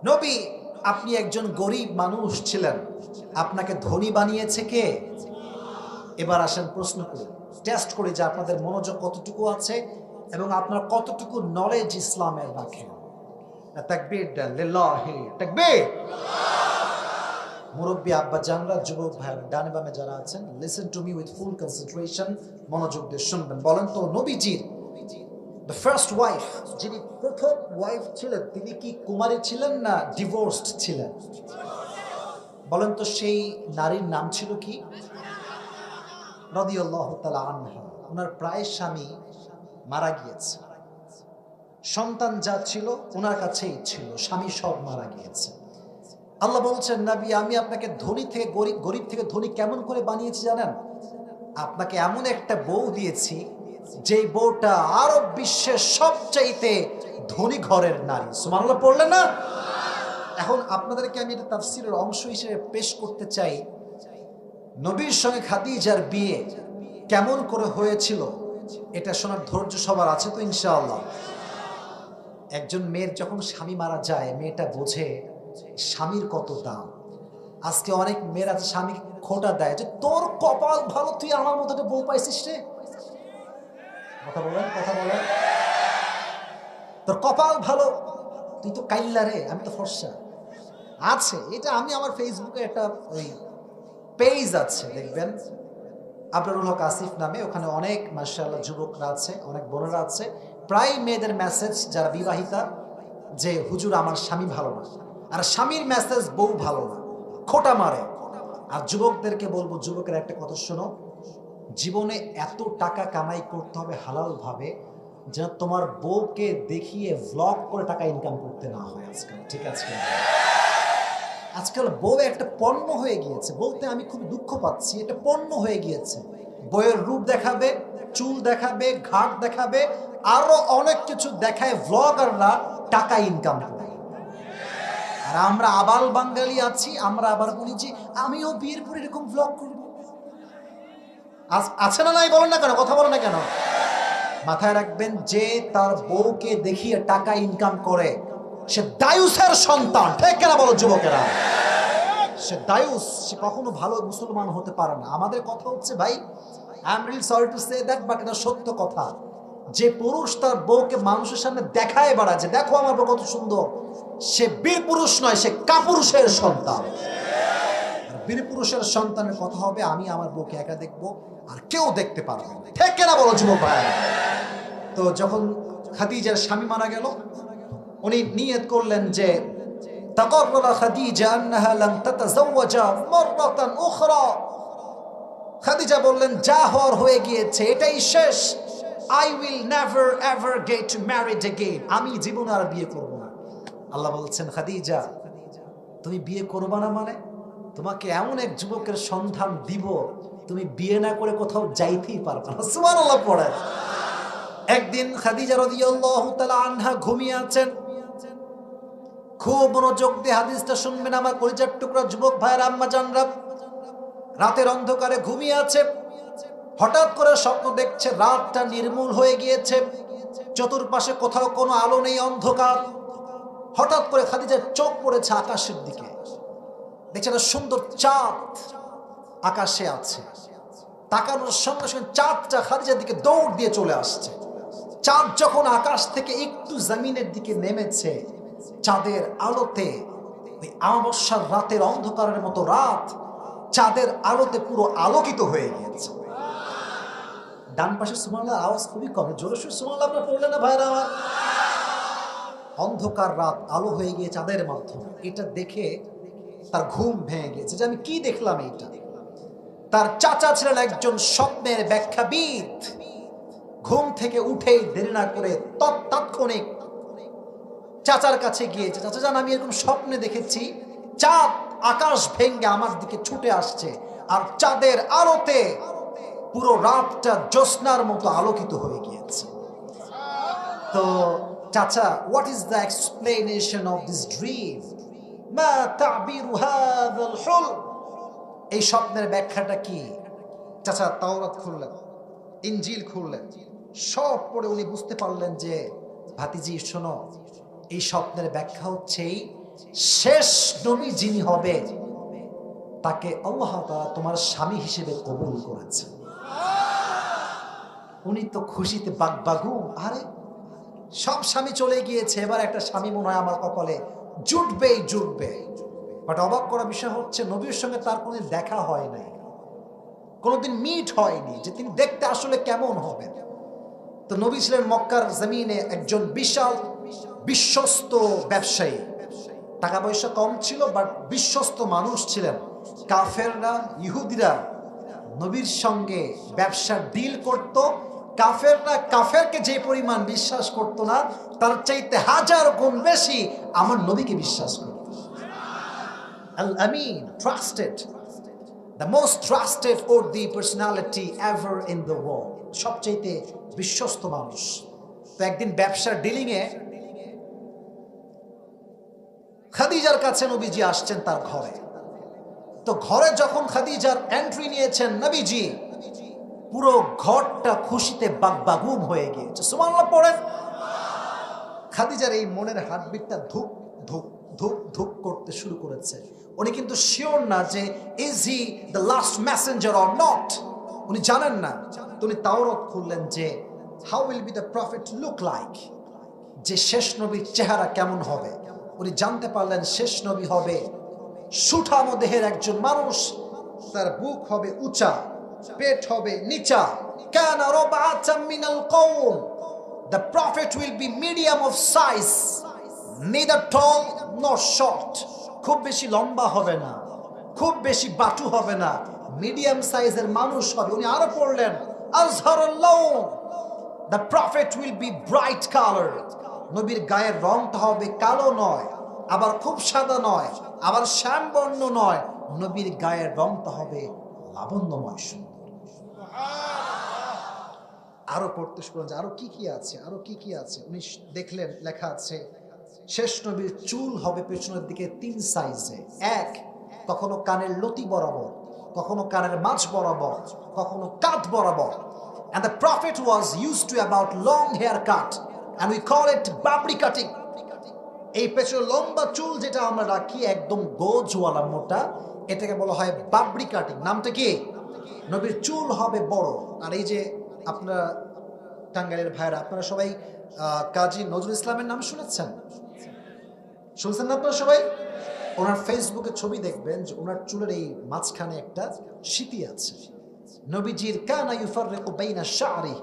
নবী আপনি একজন গরিব মানুষ ছিলেন, আপনাকে ধনী বানিয়েছে কে? এবার আসেন প্রশ্ন করি, টেস্ট করি যে আপনাদের মনোযোগ কতটুকু আছে এবং আপনার কতটুকু নলেজ ইসলামের রাখেন। তাকবীর দেন, লিল্লাহি তাকবীর। মুরব্বী আব্বা জানরা, যুবক ভাইরা ডানে বামে যারা আছেন, listen to me with full concentration, মনোযোগ দিয়ে শুনবেন। বলেন তো, নবীজির the first wife, যিনি প্রথম ওয়াইফ ছিলেন, তিনি কি কুমারী ছিলেন না ডিভোর্সড ছিলেন? বলেন তো, সেই নারীর নাম ছিল কি? রাদিয়াল্লাহু তাআলা আনহা। ওনার প্রায় স্বামী মারা গিয়েছে, সন্তান যা ছিল ওনার কাছেই ছিল, স্বামী সব মারা গিয়েছে। আল্লাহ বলছেন, নবী আমি আপনাকে ধনী থেকে গরিব, গরিব থেকে ধনী কেমন করে বানিয়েছি জানেন? আপনাকে এমন একটা বউ দিয়েছি, যেই বউটা আরব বিশ্বের সবচাইতে ধনী ঘরের নারী। সুবহানাল্লাহ পড়লেন না? এখন আপনাদেরকে আমি এটা তাফসীরের অংশ হিসেবে পেশ করতে চাই, নবীর সঙ্গে খাদিজার বিয়ে কেমন করে হয়েছিল, এটা শোনার ধৈর্য সবার আছে তো ইনশাআল্লাহ? একজন মেয়ের যখন স্বামী মারা যায়, মেয়েটা বোঝে স্বামীর কত দাম। আজকে অনেক মেয়ের আছে স্বামী খোটা দেয় যে তোর কপাল ভালো, তুই আমার মতো একটা বউ পাইছিস রে। কথা বলেন, কথা বলেন, তোর কপাল ভালো, তুই তো কাইল্লা রে, আমি তো ফর্সা। আছে, এটা আমি আমার ফেসবুকে একটা ওই পেজ আছে, দেখবেন আবরারুল হক আসিফ নামে, ওখানে অনেক মাশাআল্লাহ যুবকরা আছে, অনেক বোনেরা আছে, প্রায় মেয়েদের মেসেজ যারা বিবাহিতা যে হুজুর আমার স্বামী ভালো না, আর স্বামীর মেসেজ বউ ভালো না, খোটা মারে। আর যুবকদেরকে বলবো, যুবকের একটা কথা শোনো, জীবনে এত টাকা কামাই করতে হবে হালাল ভাবে যেন তোমার বউকে দেখিয়ে ভ্লগ করে টাকা ইনকাম করতে না হয় আজকাল, ঠিক আছে? আজকাল বউ একটা পণ্য হয়ে গিয়েছে, বলতে আমি খুব দুঃখ পাচ্ছি, এটা পণ্য হয়ে গিয়েছে। বউয়ের রূপ দেখাবে, চুল দেখাবে, ঘাট দেখাবে, আরো অনেক কিছু দেখায় ভ্লগাররা টাকা ইনকাম করে। আর আমরা আবাল বাঙালি আছি, আমরা আবার বলি যে আমিও বিয়ের পর এরকম ভ্লগ করব। আছে না নাই বলেন না কেন, কথা বলেন না কেন? মাথায় রাখবেন, যে তার বউকে দেখিয়ে টাকা ইনকাম করে সে দায়ুসের সন্তান, ঠিক কিনা বলো যুবকেরা? সে দায়ুস, সে কখনো ভালো মুসলমান হতে পারে না। আমাদের কথা হচ্ছে ভাই, I am really sorry to say that, but এটা সত্য কথা। যে পুরুষ তার বউকে মানুষের সামনে দেখায় বেড়ায় যে দেখো আমার বউ কত সুন্দর, সে বীর পুরুষ নয়, সে কাপুরুষের সন্তান। বীর পুরুষের সন্তানের কথা হবে আমি আমার বউকে একা দেখবো, আর কেউ দেখতে পারবে না, ঠিক কিনা বলো যুবক ভাই? তো যখন খাদিজার স্বামী মারা গেল, উনি নিয়ত করলেন যে তাকাররারা খাদিজা আন্নাহা লান তাতাযাওয়াজা মাররাতান উখরা। খাদিজা বললেন যা হওয়ার হয়ে গিয়েছে, এটাই শেষ। I will never ever get married again. আমি জীবনে আর বিয়ে করব না। আল্লাহ বলছেন খাদিজা তুমি বিয়ে করবে না মানে তোমাকে এমন এক যুবকের সন্ধান দিব তুমি বিয়ে না করে কোথাও যাইতেই পারবে না। সুবহানাল্লাহ পড়ে। একদিন খাদিজা রাদিয়াল্লাহু তাআলা আনহা ঘুমিয়ে আছেন, খুব মনোযোগ দিয়ে হাদিসটা শুনবেন আমার কলিজার টুকরা যুবক ভাইয়ের আম্মা জানরা। রাতের অন্ধকারে ঘুমিয়ে আছে, হঠাৎ করে স্বপ্ন দেখছে রাতটা নির্মূল হয়ে গিয়েছে, চতুর্পাশে কোথাও কোনো আলো নেই, অন্ধকার। হঠাৎ করে খাদিজার চোখ পড়েছে আকাশের দিকে, দেখছে একটা সুন্দর চাঁদ আকাশে আছে। তাকানোর সঙ্গে সঙ্গে চাঁদটা খাদিজার দিকে দৌড় দিয়ে চলে আসছে। চাঁদ যখন আকাশ থেকে একটু জমিনের দিকে নেমেছে, চাঁদের আলোতে ওই অমাবস্যার রাতের অন্ধকারের মতো রাত চাঁদের আলোতে পুরো আলোকিত হয়ে গিয়েছে। ডান পাশে সুবহানাল্লাহ আওয়াজ খুবই কম, জোরে সোরে সুবহানাল্লাহ আপনারা পড়লেন না ভাইরা আমার? অন্ধকার রাত আলো হয়ে গিয়ে চাঁদের মাধ্যমে, এটা দেখে তার ঘুম ভেঙে গিয়েছে যে আমি কি দেখলাম এইটা। তার চাচা ছিলেন একজন স্বপ্নের ব্যাখ্যাবিদ। ঘুম থেকে উঠেই দেরি না করে তাৎক্ষণিক চাচার কাছে গিয়েছে, চাচা জান আমি এরকম স্বপ্নে দেখেছি চাঁদ আকাশ ভেঙে আমার দিকে ছুটে আসছে, আর চাঁদের আলোতে পুরো রাতটা জ্যোৎস্নার মতো আলোকিত হয়ে গিয়েছে। তো চাচা, what is the explanation of this dream? মা তা'বিরু হাযাল হুলম? এই স্বপ্নের ব্যাখ্যাটা কি? চাচা তাওরাত খুললেন, ইনজিল খুললেন, সব পড়ে উনি বুঝতে পারলেন যে ভাতিজি শোনো, এই স্বপ্নের ব্যাখ্যা হচ্ছে শেষ নবী যিনি হবে তাকে আল্লাহ তাআলা তোমার স্বামী হিসেবে কবুল করেছে। উনি তো খুশিতে বাগবাগু, আরে সব স্বামী চলে গিয়েছে, এবার একটা স্বামী মনে হয় আমার কপালে জুটবেই জুটবে। বাট অবাক করা বিষয় হচ্ছে নবীর সঙ্গে তার কোনোদিন দেখা হয় নাই, কোনোদিন মিট হয়নি যে তিনি দেখতে আসলে কেমন হবেন। তো নবী ছিলেন মক্কার জমিনে একজন বিশাল বিশ্বস্ত ব্যবসায়ী, টাকা পয়সা কম ছিল বাট বিশ্বস্ত মানুষ ছিলেন। কাফেররা, ইহুদিরা নবীর সঙ্গে ব্যবসার ডিল করত। কাফেররা কাফেরকে যে পরিমাণ বিশ্বাস করত না, তার চাইতে হাজার গুণ বেশি আমার নবীকে বিশ্বাস করত। আল আমিন, trusted, the most trusted worthy personality ever in the world, সবচেয়ে বিশ্বস্ত মানুষ। তো একদিন ব্যবসার ডিলিং এ খাদিজার কাছে নবীজি আসছেন তার ঘরে। তো ঘরে যখন খাদিজার এন্ট্রি নিয়েছেন নবীজি, পুরো ঘরটা খুশিতে বাগবাগুম হয়ে গিয়েছে। সুবহানাল্লাহ পড়েন। খাদিজার এই মনের হার্টবিটটা ধুক ধুক ধুক ধুক করতে শুরু করেছে। উনি কিন্তু শিওর না যে is he the last Messenger or not, উনি জানেন না। তো উনি তাওরাত খুললেন যে how will be the prophet look like, যে শেষ নবীর চেহারা কেমন হবে। উনি জানতে পারলেন শেষ নবী হবে সুঠাম দেহের একজন মানুষ, তার বুক হবে উঁচা, পেট হবে নিচা। কানা রাবআতাম মিনাল কওম, the prophet will be medium of size, neither tall nor short. খুব বেশি লম্বা হবে না, খুব বেশি বাটু হবে না, মিডিয়াম সাইজের মানুষ হবে। উনি আরো পড়লেন Azharul লাউন, the prophet will be bright colored. নবীর গায়ের রংটা হবে কালো নয়, আবার খুব সাদা নয়, আবার শ্যামবর্ণ নয়, নবীর গায়ের রংটা হবে লাবণ্যময় সুন্দর। আরো পড়তে শুরু করলেন আরো কি কি আছে, আরো কি কি আছে। উনি দেখলেন লেখা আছে শেষ নবীর চুল হবে পেছনের দিকে 3 সাইজে। এক, কখনো কানের লতি বরাবর, কখনো কানের মাঝ বরাবর, কখনো কাঁধ বরাবর। And the prophet was used to about long haircut and we call it babri cutting. এই পেছনে লম্বা চুল যেটা আমরা রাখি একদম গোজওয়ালা মোটা, এটাকে বলা হয় বাবরি কাটিং। নামটা কি? নবীর চুল হবে বড়। আর এই যে আপনারা টাঙ্গাইলের ভাইরা, আপনারা সবাই কাজী নজরুল ইসলামের নাম শুনেছেন? শুনছেন না আপনারা সবাই? ওনার ফেসবুকে ছবি দেখবেন যে ওনার চুলের এই মাঝখানে একটা সিতি আছে। নবীজির কানা ইউফাররিকু বাইনা শা'রি,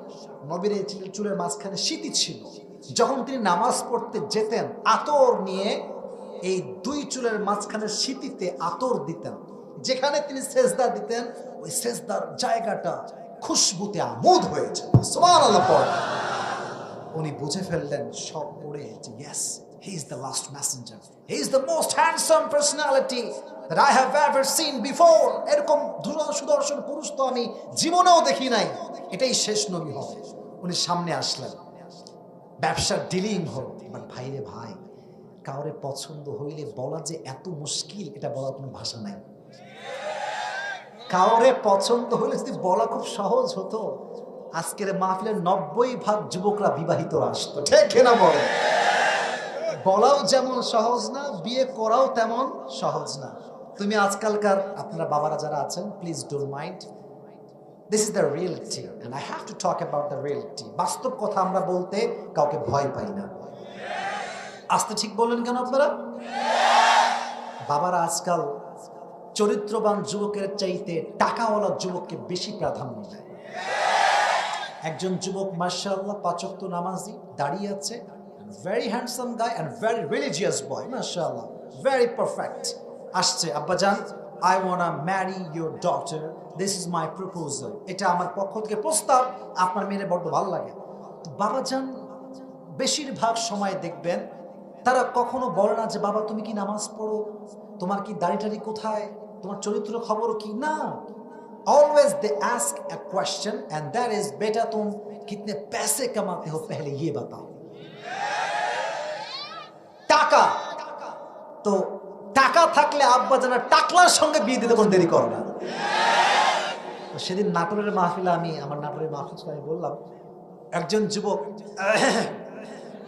নবীর এই চুলের মাঝখানে সিতি ছিল। যখন তিনি নামাজ পড়তে যেতেন আতর নিয়ে এই 2 চুলের মাঝখানে সিতিতে আতর দিতেন। যেখানে তিনি সেজদা দিতেন ওই সেজদার জায়গাটা খুশবুতে আমোদ হয়ে যেত। সুবহানাল্লাহ পড়ে উনি বুঝে ফেললেন সব পড়ে যে yes, he is the last Messenger, he is the most handsome personality that I have ever seen before. এরকম সুদর্শন পুরুষ তো আমি জীবনেও দেখি নাই, এটাই শেষ নবী হবে। উনি সামনে আসলেন, ব্যবসার ডিলিং হল। বাট ভাই রে ভাই, কাউরে পছন্দ হইলে বলা যে এত মুশকিল, এটা বলার কোনো ভাষা নাই। কাউরে পছন্দ হইলে যদি বলা খুব সহজ হতো, আজকের মাহফিলের 90% যুবকরা বিবাহিতরা আসতো। ঠিক কিনা বলে? বলাও যেমন সহজ না, বিয়ে করাও তেমন সহজ না। তুমি আজকালকার আপনারা বাবারা যারা আছেন, please don't mind, this is the reality and I have to talk about the reality. বাস্তব কথা আমরা বলতে কাউকে ভয় পাই না। আসতে ঠিক বললেন কেন আপনারা? বাবারা আজকাল চরিত্রবান যুবকের চাইতে টাকাওয়ালা যুবককে বেশি প্রাধান্য দেয়। একজন যুবক মাশাআল্লাহ 5 ওয়াক্ত নামাজি, দাঁড়িয়ে আছে, very handsome guy and very religious boy, mashallah, very perfect. আসছে, আব্বা জান, I wanna marry your daughter, this is my proposal, এটা আমার পক্ষ থেকে প্রস্তাব, আপনার মেয়ের বড় ভালো লাগে। তো বাবা জান বেশিরভাগ সময় দেখবেন তারা কখনো বলে না যে বাবা তুমি কি নামাজ পড়ো, তোমার কি দাড়ি কোথায়, তোমার চরিত্র খবর কি, না। Always they ask a question and that is बेटा तुम कितने पैसे कमाते हो पहले ये बताओ। টাকা তো টাকা থাকলে আব্বা জানা টাকলার সঙ্গে বিয়ে দিতে কোনো দেরি করে না। সেদিন নাটোরের মাহফিলে আমার নাটোরের মাহফিলে আমি বললাম, একজন যুবক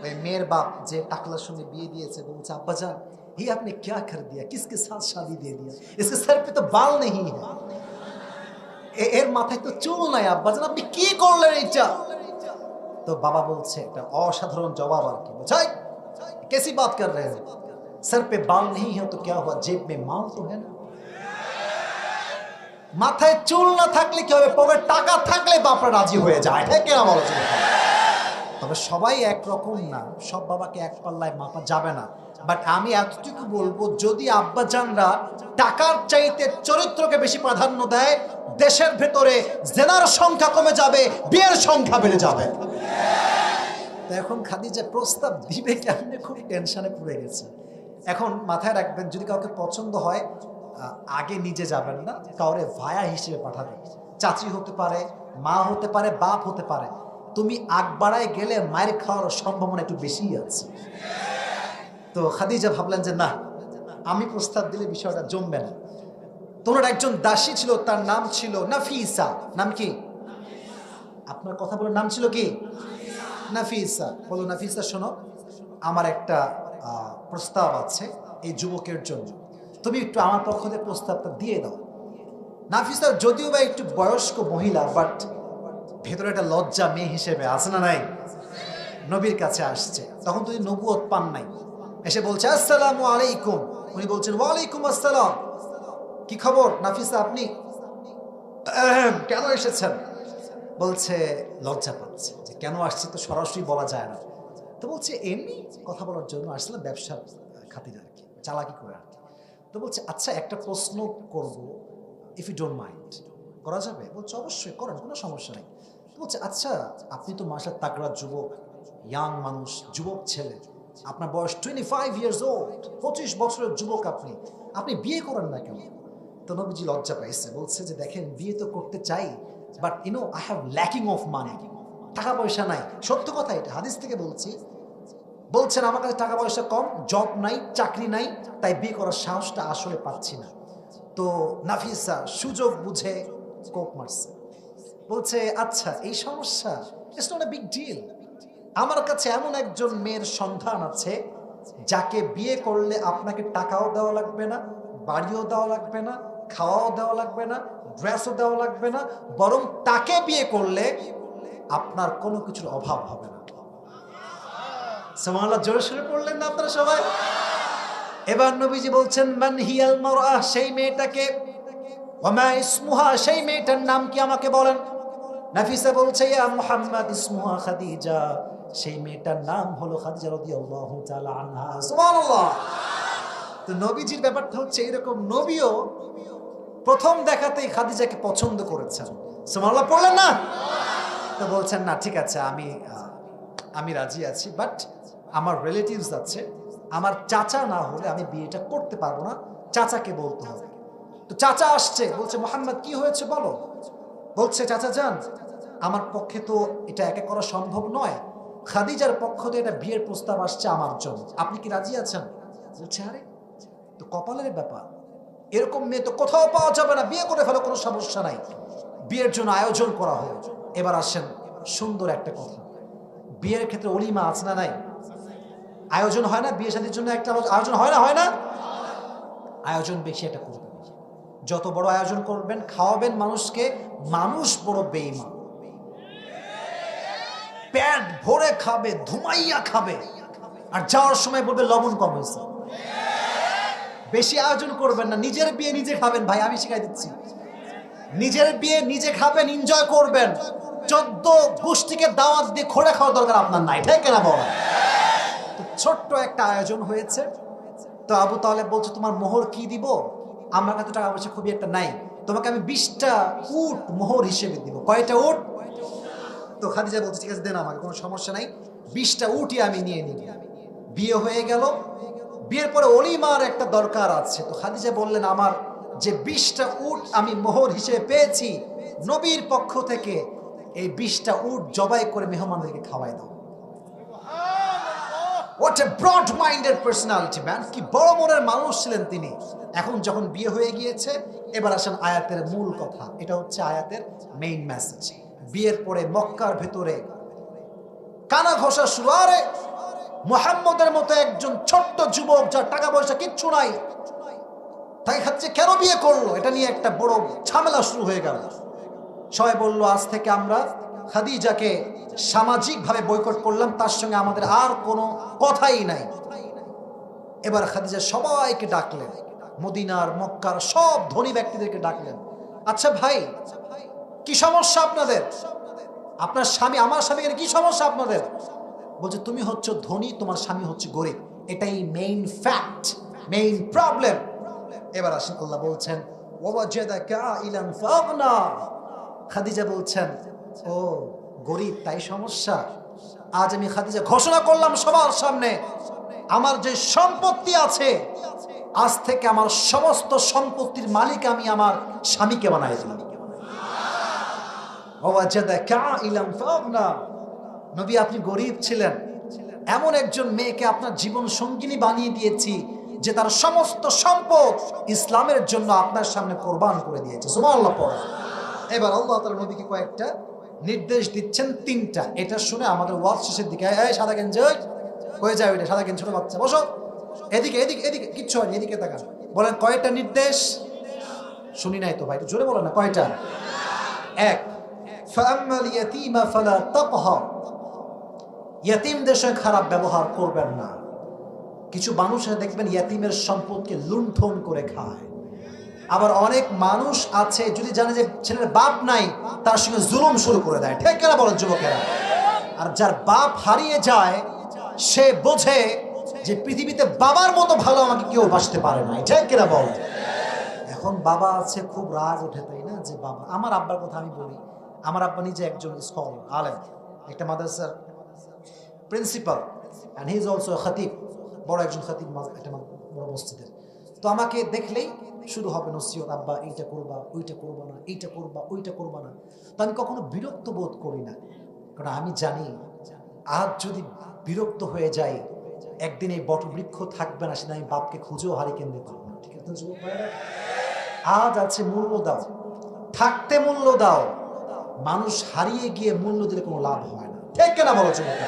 ওই মেয়ের বাপ যে টাকলার সঙ্গে বিয়ে দিয়েছে বলছে, আব্বা জান ये आपने क्या कर दिया, किसके साथ शादी दे दिया, इसके सर पे तो बाल नहीं है, এর মাথায় তো চুল নাই, আব্বা জান আপনি কি করলেন এটা? তো বাবা বলছে একটা অসাধারণ জবাব আর কি, বুঝাই कैसी बात कर रहे हो, सर पे बाल नहीं है तो क्या हुआ, जेब में माल तो है ना। মাথায় চুল না থাকলে কি হবে, পকেটে টাকা থাকলে বাপরা রাজি হয়ে যায়। ঠিক কিনা বলো? তবে সবাই একরকম না, সব বাবাকে এক পাল্লায় মাপা যাবে না। বাট আমি এতটুকু বলবো, যদি আব্বা জানরা টাকার চাইতে চরিত্রকে বেশি প্রাধান্য দেয়, দেশের ভেতরে জেনার সংখ্যা কমে যাবে, বিয়ের সংখ্যা বেড়ে যাবে। তো এখন খাদিজা প্রস্তাব দিবে কেমনে, খুব টেনশনে পড়ে গেছে। এখন মাথায় রাখবেন, যদি কাউকে পছন্দ হয় আগে নিজে যাবেন না, কাউরে ভায়া হিসেবে পাঠাবেন। চাচি হতে পারে, মা হতে পারে, বাপ হতে পারে। তুমি আগ বাড়ায় গেলে মায়ের খাওয়ার সম্ভাবনা একটু বেশিই আছে। তো খাদিজা ভাবলেন যে না, আমি প্রস্তাব দিলে বিষয়টা জমবে না। তোমার একজন দাসী ছিল, তার নাম ছিল নাফিসা। নাম কি? আপনার কথা বলার নাম ছিল কি? নাফিসা। বলো নাফিসা, শোনো, আমার একটা প্রস্তাব আছে এই যুবকের জন্য, তুমি একটু আমার পক্ষ থেকে প্রস্তাবটা দিয়ে দাও। নাফিসা যদিও বা একটু বয়স্ক মহিলা, বাট ভেতরে একটা লজ্জা মেয়ে হিসেবে আছে না নাই? নবীর কাছে আসছে, তখন তুমি নবুয়ত পান নাই, এসে বলছে আসসালামু আলাইকুম। উনি বলছেন ওয়ালাইকুম আসসালাম। কি খবর নাফিসা, আপনি কেন এসেছেন? বলছে লজ্জা পাচ্ছে যে কেন আসছি তো সরাসরি বলা যায় না। তো বলছে এমনি কথা বলার জন্য আসলে ব্যবসার খাতিরে আর কি, চালাকি করে আর কি। তো বলছে আচ্ছা একটা প্রশ্ন করব, ইফ ইউ ডোন্ট মাইন্ড, করা যাবে? বলছে অবশ্যই করেন, কোনো সমস্যা নেই। তো বলছে আচ্ছা আপনি তো মাশাআল্লাহ তাগড়া যুবক, ইয়াং মানুষ, যুবক ছেলে, আপনার বয়স 25 ইয়ার্স ওল্ড, 25 বছরের যুবক, আপনি আপনি বিয়ে করেন না কেন? তো নবীজি লজ্জা পাইছে, বলছে যে দেখেন বিয়ে তো করতে চাই, but I have lacking of money, টাকা পয়সা নাই। সত্য কথা, এটা হাদিস থেকে বলছি। বলছেন আমার কাছে টাকা পয়সা কম, জব নাই, চাকরি নাই, তাই বিয়ে করার সাহসটা আসলে পাচ্ছি না। তো নাফিসা সুযোগ বুঝে কোপ মারছে, বলছে আচ্ছা এই সমস্যা, it's not a big deal. আমার কাছে এমন একজন মেয়ের সন্ধান আছে যাকে বিয়ে করলে আপনাকে টাকাও দেওয়া লাগবে না, বাড়িও দেওয়া লাগবে না, খাওয়াও দেওয়া লাগবে না, ড্রেসও দেওয়া লাগবে না, বরং তাকে বিয়ে করলে আপনার কোনো কিছুর অভাব হবে না। সুবহানাল্লাহ, জোরে সুরে পড়লেন না আপনারা সবাই? এবার নবীজি বলছেন মান হিয়াল মারআ, সেই মেয়েটাকে, ওয়া মা ইসমুহা, সেই মেয়েটার নাম কি আমাকে বলেন। নাফিসা বলছে ইয়া মুহাম্মদ ইসমুহা খাদিজা, সেই মেয়েটার নাম হলো খাদিজা রাদিয়াল্লাহু তাআলা আনহা। সুবহানাল্লাহ। তো নবীজির ব্যাপারটা হচ্ছে এরকম, নবীও প্রথম দেখাতেই খাদিজাকে পছন্দ করেছেন। সুবহানাল্লাহ পড়লেন না? তো বলছেন না ঠিক আছে, আমি রাজি আছি, বাট আমার রিলেটিভস আছে, আমার চাচা না হলে আমি বিয়েটা করতে পারবো না, চাচাকে বলতে হবে। তো চাচা আসছে, বলছে মুহাম্মদ কি হয়েছে বলো। বলছে চাচা যান, আমার পক্ষে তো এটা একা করা সম্ভব নয়, খাদিজার পক্ষ থেকে এটা বিয়ের প্রস্তাব আসছে আমার জন্য, আপনি কি রাজি আছেন? বলছে আরে তো কপালের ব্যাপার, এরকম মেয়ে তো কোথাও পাওয়া যাবে না, বিয়ে করে ফেলো, কোনো সমস্যা নাই। বিয়ের জন্য আয়োজন করা হলো। এবার আসেন সুন্দর একটা কথা, বিয়ের ক্ষেত্রে অলিমা আছে না নাই? আয়োজন হয় না বিয়ে শাদীর জন্য? একটা আয়োজন হয় না, হয় না? আয়োজন বেশি একটা করবেন, যত বড় আয়োজন করবেন, খাওয়াবেন মানুষকে, মানুষ বড় বেঈমান, পেট ভরে খাবে, ধুমাইয়া খাবে, আর যাওয়ার সময় বলবে লবণ কম হয়েছে। বেশি আয়োজন করবেন না, নিজের বিয়ে নিজে খাবেন ভাই, আমি শিখাই দিচ্ছি। নিজের বিয়ে নিজে খাবেন, এনজয় করবেন, 14 গোষ্ঠীকে দাওয়াত দিয়ে খোঁড়া খাওয়ার দরকার আপনার নাই, ঠিক না বলা? তো ছোট্ট একটা আয়োজন হয়েছে। তো আবু তালেব বলছে তোমার মোহর কি দিব? আমার কাছে টাকা পয়সা খুবই একটা নাই, তোমাকে আমি 20টা উট মোহর হিসেবে দিব। কয়টা উট? তো খাদিজা বলছে ঠিক আছে দেন আমাকে, কোনো সমস্যা নাই, 20টা উটই আমি নিয়ে নিব। বিয়ে হয়ে গেল। বিয়ের পরে অলিমার একটা দরকার আছে। তো খাদিজা বললেন আমার যে 20টা উট আমি মোহর হিসেবে পেয়েছি নবীর পক্ষ থেকে, এই 20টা উট জবাই করে মেহমানদেরকে খাওয়াই দাও। What a broad minded personality man, কি বড় মনের মানুষ ছিলেন তিনি। এখন যখন বিয়ে হয়ে গিয়েছে, এবার আসেন আয়াতের মূল কথা, এটা হচ্ছে আয়াতের মেইন মেসেজ। বিয়ের পরে মক্কার ভেতরে কানা ঘষা শুরু। আরে মুহাম্মদের মতো একজন ছোট্ট যুবক, যার টাকা পয়সা কিচ্ছু নাই, তাই খাচ্ছে কেন বিয়ে করলো, এটা নিয়ে একটা বড় ঝামেলা শুরু হয়ে গেল। সবাই বলল আজ থেকে আমরা খাদিজাকে সামাজিকভাবে বয়কট করলাম, তার সঙ্গে আমাদের আর কোনো কথাই নাই। এবার খাদিজা সবাইকে ডাকলেন, মদিনার মক্কার সব ধনী ব্যক্তিদেরকে ডাকলেন। আচ্ছা ভাই কি সমস্যা আপনাদের? আপনার স্বামী, আমার স্বামীর কি সমস্যা আপনাদের? বলছে তুমি হচ্ছে ধনী, তোমার স্বামী হচ্ছে গরিব, এটাই মেইন ফ্যাক্ট, মেইন প্রবলেম। এবার আসেন আল্লাহ বলছেন ওয়াজাদাকা ইলান ফাগনা। খাদিজা বলছেন ও গরিব তাই সমস্যা? আজ আমি খাদিজা ঘোষণা করলাম সবার সামনে, আমার যে সম্পত্তি আছে, আজ থেকে আমার সমস্ত সম্পত্তির মালিক আমি আমার স্বামীকে বানাই দিলাম। ওয়াজাদাকা ইলান ফাগনা। নবী আপনি গরিব ছিলেন, এমন একজন মেয়েকে আপনার জীবন সঙ্গিনী বানিয়ে দিয়েছি যে তার সমস্ত সম্পদ ইসলামের জন্য আপনার সামনে কোরবান করে দিয়েছে। সুবহানাল্লাহ পড়া। এবার আল্লাহ তাআলা নবীকে কয়েকটা নির্দেশ দিচ্ছেন, 3টা। এটা শুনে আমাদের ওয়াজ শেষের দিকে এই সাদা গেঞ্জি হয়ে যায়, ওইটা সাদা গেঞ্জি ছোট বাচ্চা বসো, এদিকে এদিকে এদিকে, কিচ্ছু হয়নি, এদিকে তাকান। বলেন কয়টা নির্দেশ? শুনি নাই তো ভাই, জোরে বলেন না কয়টা। 1, ফাআম্মাল ইয়াতীমা ফালা তাকহার, ইয়াতীমদের সঙ্গে খারাপ ব্যবহার করবেন না। কিছু মানুষ দেখবেন ইয়াতিমের সম্পদকে লুণ্ঠন করে খায়। আবার অনেক মানুষ আছে যদি জানে যে ছেলের বাপ নাই, তার সঙ্গে জুলুম শুরু করে দেয়। ঠিক কিনা বলেন যুবকেরা? আর যার বাপ হারিয়ে যায় সে বোঝে যে পৃথিবীতে বাবার মতো ভালো আমাকে কেউ বাসতে পারে না। ঠিক কিনা বল? এখন বাবা আছে, খুব রাগ ওঠে, তাই না? যে বাবা, আমার আব্বার কথা আমি বলি, আমার আব্বা নিজে একজন স্কলার, আলেম, একটা মাদ্রাসার principal, and he is also খতিব, বড় একজন খতিব একটা বড় মসজিদের। তো আমাকে দেখলেই শুরু হবে নসিহত, আব্বা এইটা করবা, ওইটা করবা না, এইটা করবা, ওইটা করবা না। তো আমি কখনো বিরক্ত বোধ করি না, কারণ আমি জানি আজ যদি বিরক্ত হয়ে যাই, একদিন এই বটবৃক্ষ থাকবে না, সেদিন আমি বাপকে খুঁজেও হারিকেন দিতে পারবো না। ঠিক আছে যুবক ভাইরা? আজ আছে মূল্য দাও, থাকতে মূল্য দাও। মানুষ হারিয়ে গিয়ে মূল্য দিলে কোনো লাভ হয় না। ঠিক কিনা বলো যুবক?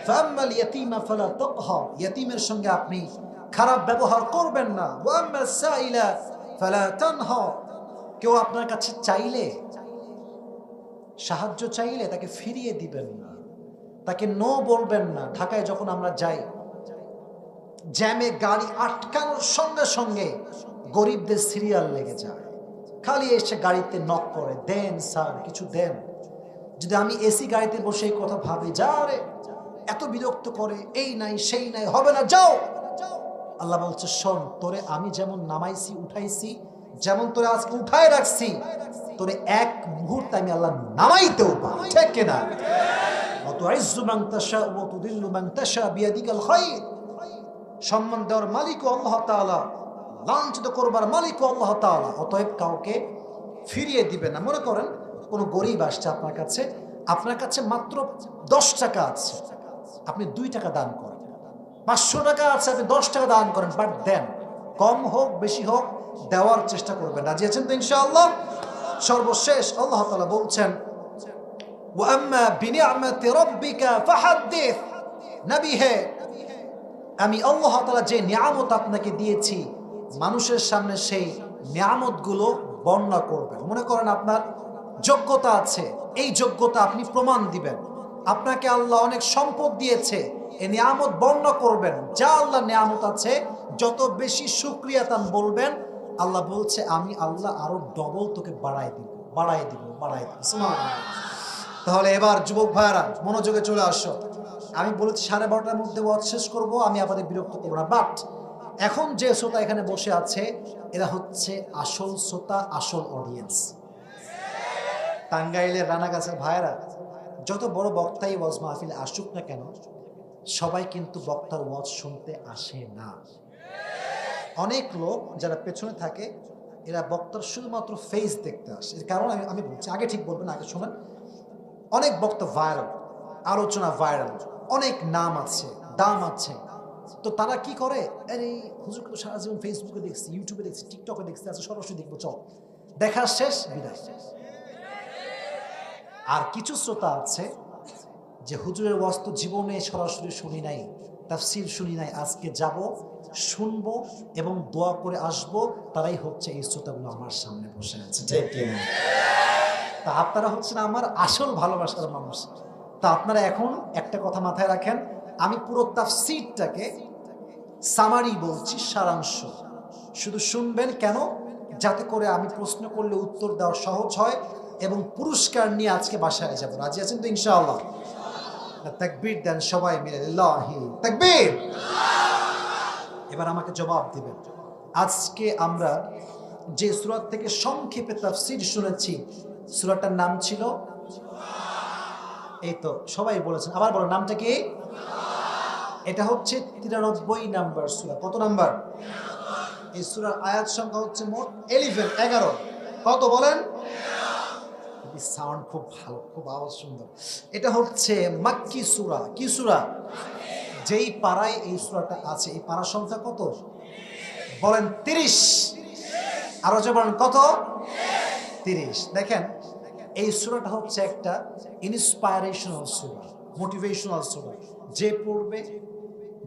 ফাম্মাল ইয়াতীমা ফালা তাকহার, ইয়াতীমের সঙ্গে আপনি খারাপ ব্যবহার করবেন না। ওয়া আম্মাস সাইলা ফালা তানহার, কেউ আপনার কাছে চাইলে, সাহায্য চাইলে তাকে ফিরিয়ে দিবেন না, তাকে নো বলবেন না। ঢাকায় যখন আমরা যাই, জ্যামে গাড়ি আটকানোর সঙ্গে সঙ্গে গরিবদের সিরিয়াল লেগে যায়, খালি এসে গাড়িতে নক করে, দেন স্যার কিছু দেন। যদি আমি এসি গাড়িতে বসে এই কথা ভাবি, যা রে এত বিরক্ত করে, এই নাই সেই নাই, হবে না, যাও। আল্লাহ বলছে, শোন, তোরে আমি যেমন নামাইছি উঠাইছি, যেমন তোরে আজকে উঠায় রাখছি, তোরে এক মুহূর্তে আমি আল্লাহ নামাইতেও পারি। ঠিক কিনা? ওয়াতুইজ্জু মান তাশা ওয়া তুদিল্লু মান তাশা বিয়াদিকাল খায়র, সম্মান দেওয়ার মালিকও আল্লাহ তাআলা, লাঞ্ছিত করবার মালিকও আল্লাহ তাআলা। অতএব কাউকে ফিরিয়ে দিবেন না। মনে করেন কোনো গরিব আসছে আপনার কাছে মাত্র 10 টাকা আছে, আপনি 2 টাকা দান করেন। 500 টাকা আছে, আপনি 10 টাকা দান করেন, বাট দেন, কম হোক বেশি হোক দেওয়ার চেষ্টা করবেন। রাজি আছেন তো ইনশাআল্লাহ? সর্বশেষ আল্লাহ তাআলা বলছেন, ওয়া আম্মা বিনিআমাতি রাব্বিকা ফাহাদ্দিস, নবী হে, আমি আল্লাহ তাআলা যে নিয়ামত আপনাকে দিয়েছি, মানুষের সামনে সেই নিয়ামতগুলো বর্ণনা করবেন। মনে করেন আপনার যোগ্যতা আছে, এই যোগ্যতা আপনি প্রমাণ দিবেন। আপনাকে আল্লাহ অনেক সম্পদ দিয়েছে, এই নিয়ামত বর্ণনা করবেন। যা আল্লাহ নিয়ামত আছে যত বেশি শুকরিয়া তান বলবেন, আল্লাহ বলছে আমি আল্লাহ আরো ডবল তোকে বাড়াই দিব। সুবহানাল্লাহ। তাহলে এবার যুবক ভাইরা মনোযোগে চলে আসো। আমি বলেছি 12:30টার মধ্যে ওয়াজ শেষ করব, আমি আপনাদের বিরক্ত করব না। বাট এখন যে শ্রোতা এখানে বসে আছে, এরা হচ্ছে আসল শ্রোতা, আসল অডিয়েন্স। টাঙ্গাইলের রানাগাছের ভাইরা, যত বড় বক্তাই ওয়াজ মাহফিলে আসুক না কেন, সবাই কিন্তু বক্তার ওয়াজ শুনতে আসে না। অনেক লোক যারা পেছনে থাকে, এরা বক্তার শুধুমাত্র ফেস দেখতে আসে। এর কারণ আমি বলছি, আগে ঠিক বলবেন, আগে শোনেন। অনেক বক্তা ভাইরাল, আলোচনা ভাইরাল, অনেক নাম আছে, দাম আছে। তো তারা কি করে, আরে হুজুরকে তো সারা জীবন ফেসবুকে দেখছি, ইউটিউবে দেখছি, টিকটকে দেখছি, আচ্ছা সরাসরি দেখবো, চল, দেখা শেষ, বিদায়। আর কিছু শ্রোতা আছে যে হুজুরের ওয়াজ তো জীবনে সরাসরি শুনি নাই, তাফসীর শুনি নাই, আজকে যাব, শুনবো এবং দোয়া করে আসবো। তারাই হচ্ছে এই শ্রোতাগুলো আমার সামনে বসে আছে। ঠিক কিনা? তা আপনারা হচ্ছেন আমার আসল ভালোবাসার মানুষ। তা আপনারা এখন একটা কথা মাথায় রাখেন, আমি পুরো তাফসীরটাকে সামারি বলছি, সারাংশ। শুধু শুনবেন, কেন? যাতে করে আমি প্রশ্ন করলে উত্তর দেওয়া সহজ হয় এবং পুরস্কার নিয়ে আজকে বাসায় যাব। রাজি আছেন তো ইনশাআল্লাহ? তাকবীর দেন সবাই মিলে, লিল্লাহি তাকবীর। এবার আমাকে জবাব দিবেন, আজকে আমরা যে সূরা থেকে সংক্ষেপে তাফসীর শুনেছি, সূরাটার নাম ছিল, এই তো সবাই বলেছেন, আবার বলো নামটা কি? এটা হচ্ছে 93 নাম্বার সূরা। কত নাম্বার? এই সূরার আয়াত সংখ্যা হচ্ছে মোট 11। কত বলেন? সাউন্ড খুব ভালো, খুব আওয়াজ সুন্দর। এটা হচ্ছে মাক্কি সূরা। কি সূরা? যেই পাড়ায় এই সূরাটা আছে, এই পাড়ার সংখ্যা কত বলেন? 30। আরো যে বলেন কত? 30। দেখেন, এই সূরাটা হচ্ছে একটা ইন্সপায়ারেশনাল সূরা, মোটিভেশনাল সূরা। যে পড়বে,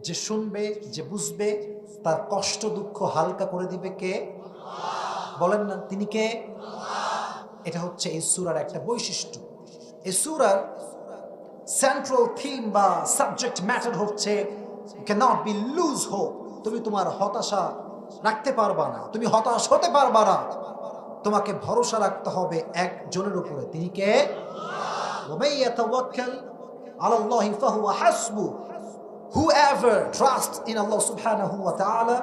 যে শুনবে, যে বুঝবে, তার কষ্ট দুঃখ হালকা করে দিবে কে? বলেন না, তিনি কে? এটা হচ্ছে এই সূরার একটা বৈশিষ্ট্য। এই সূরার সেন্ট্রাল থিম বা সাবজেক্ট ম্যাটার হচ্ছে you cannot be lose hope, তুমি তোমার হতাশা রাখতে পারবা না, তুমি হতাশ হতে পারবা না, তোমাকে ভরসা রাখতে হবে একজনের উপরে, তিনি কে? وَمَن يَتَوَكَّلْ عَلَى اللَّهِ فَهُوَ حَسْبُهُ, whoever trusts in Allah subhanahu wa ta'ala,